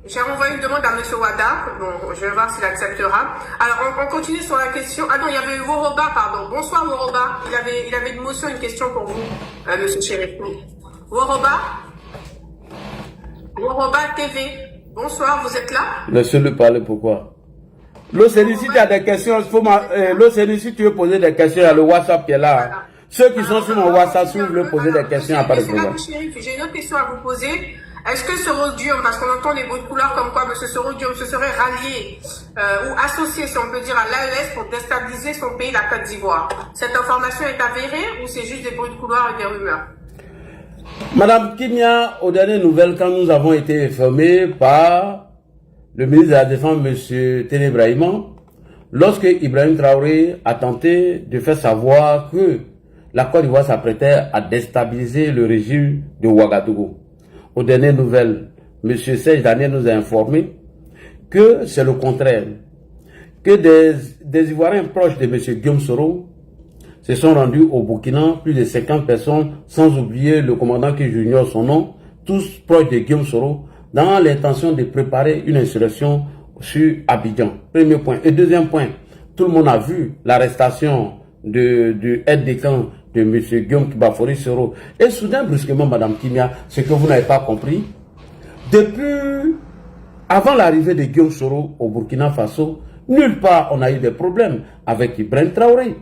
j'ai renvoyé une demande à M. Wada. Bon, je vais voir s'il acceptera. Alors, on continue sur la question. Ah non, il y avait Woroba, pardon. Bonsoir, Woroba. Il avait une motion, une question pour vous, M. Chérif. Woroba TV. Bonsoir, vous êtes là? laissez-le parler, pourquoi? L'OCNI, si tu as des questions, l'OCNI, si tu veux poser des questions, il y a le WhatsApp qui est là. Voilà. Ceux qui sont sur mon WhatsApp, si vous voulez poser des questions, il n'y a pas de problème. J'ai une autre question à vous poser. Est-ce que Soro Guillaume, parce qu'on entend les bruits de couleurs comme quoi M. Soro Guillaume se serait rallié ou associé, si on peut dire, à l'AES pour déstabiliser son pays, la Côte d'Ivoire, cette information est avérée ou c'est juste des bruits de couleurs et des rumeurs? Madame Kimia, aux dernières nouvelles, quand nous avons été informés par le ministre de la Défense, M. Ténébrahima, lorsque Ibrahim Traoré a tenté de faire savoir que la Côte d'Ivoire s'apprêtait à déstabiliser le régime de Ouagadougou. Aux dernières nouvelles, M. Serge Daniel nous a informé que c'est le contraire, que des Ivoiriens proches de M. Guillaume Soro se sont rendus au Burkina, plus de 50 personnes, sans oublier le commandant qui j'ignore son nom, tous proches de Guillaume Soro, dans l'intention de préparer une insurrection sur Abidjan. Premier point. Et deuxième point, tout le monde a vu l'arrestation du aide de camp de M. Guillaume Bafori Soro. Et soudain, brusquement, Mme Kimia, ce que vous n'avez pas compris, depuis avant l'arrivée de Guillaume Soro au Burkina Faso, nulle part on a eu des problèmes avec Ibrahim Traoré.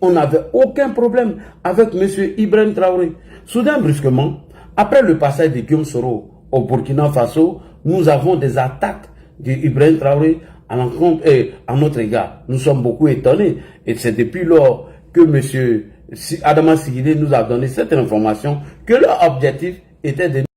On n'avait aucun problème avec M. Ibrahim Traoré. Soudain, brusquement, après le passage de Guillaume Soro au Burkina Faso, nous avons des attaques d'Ibrahim Traoré à l'encontre et à notre égard. Nous sommes beaucoup étonnés. Et c'est depuis lors que M. Adama Sigide nous a donné cette information que leur objectif était de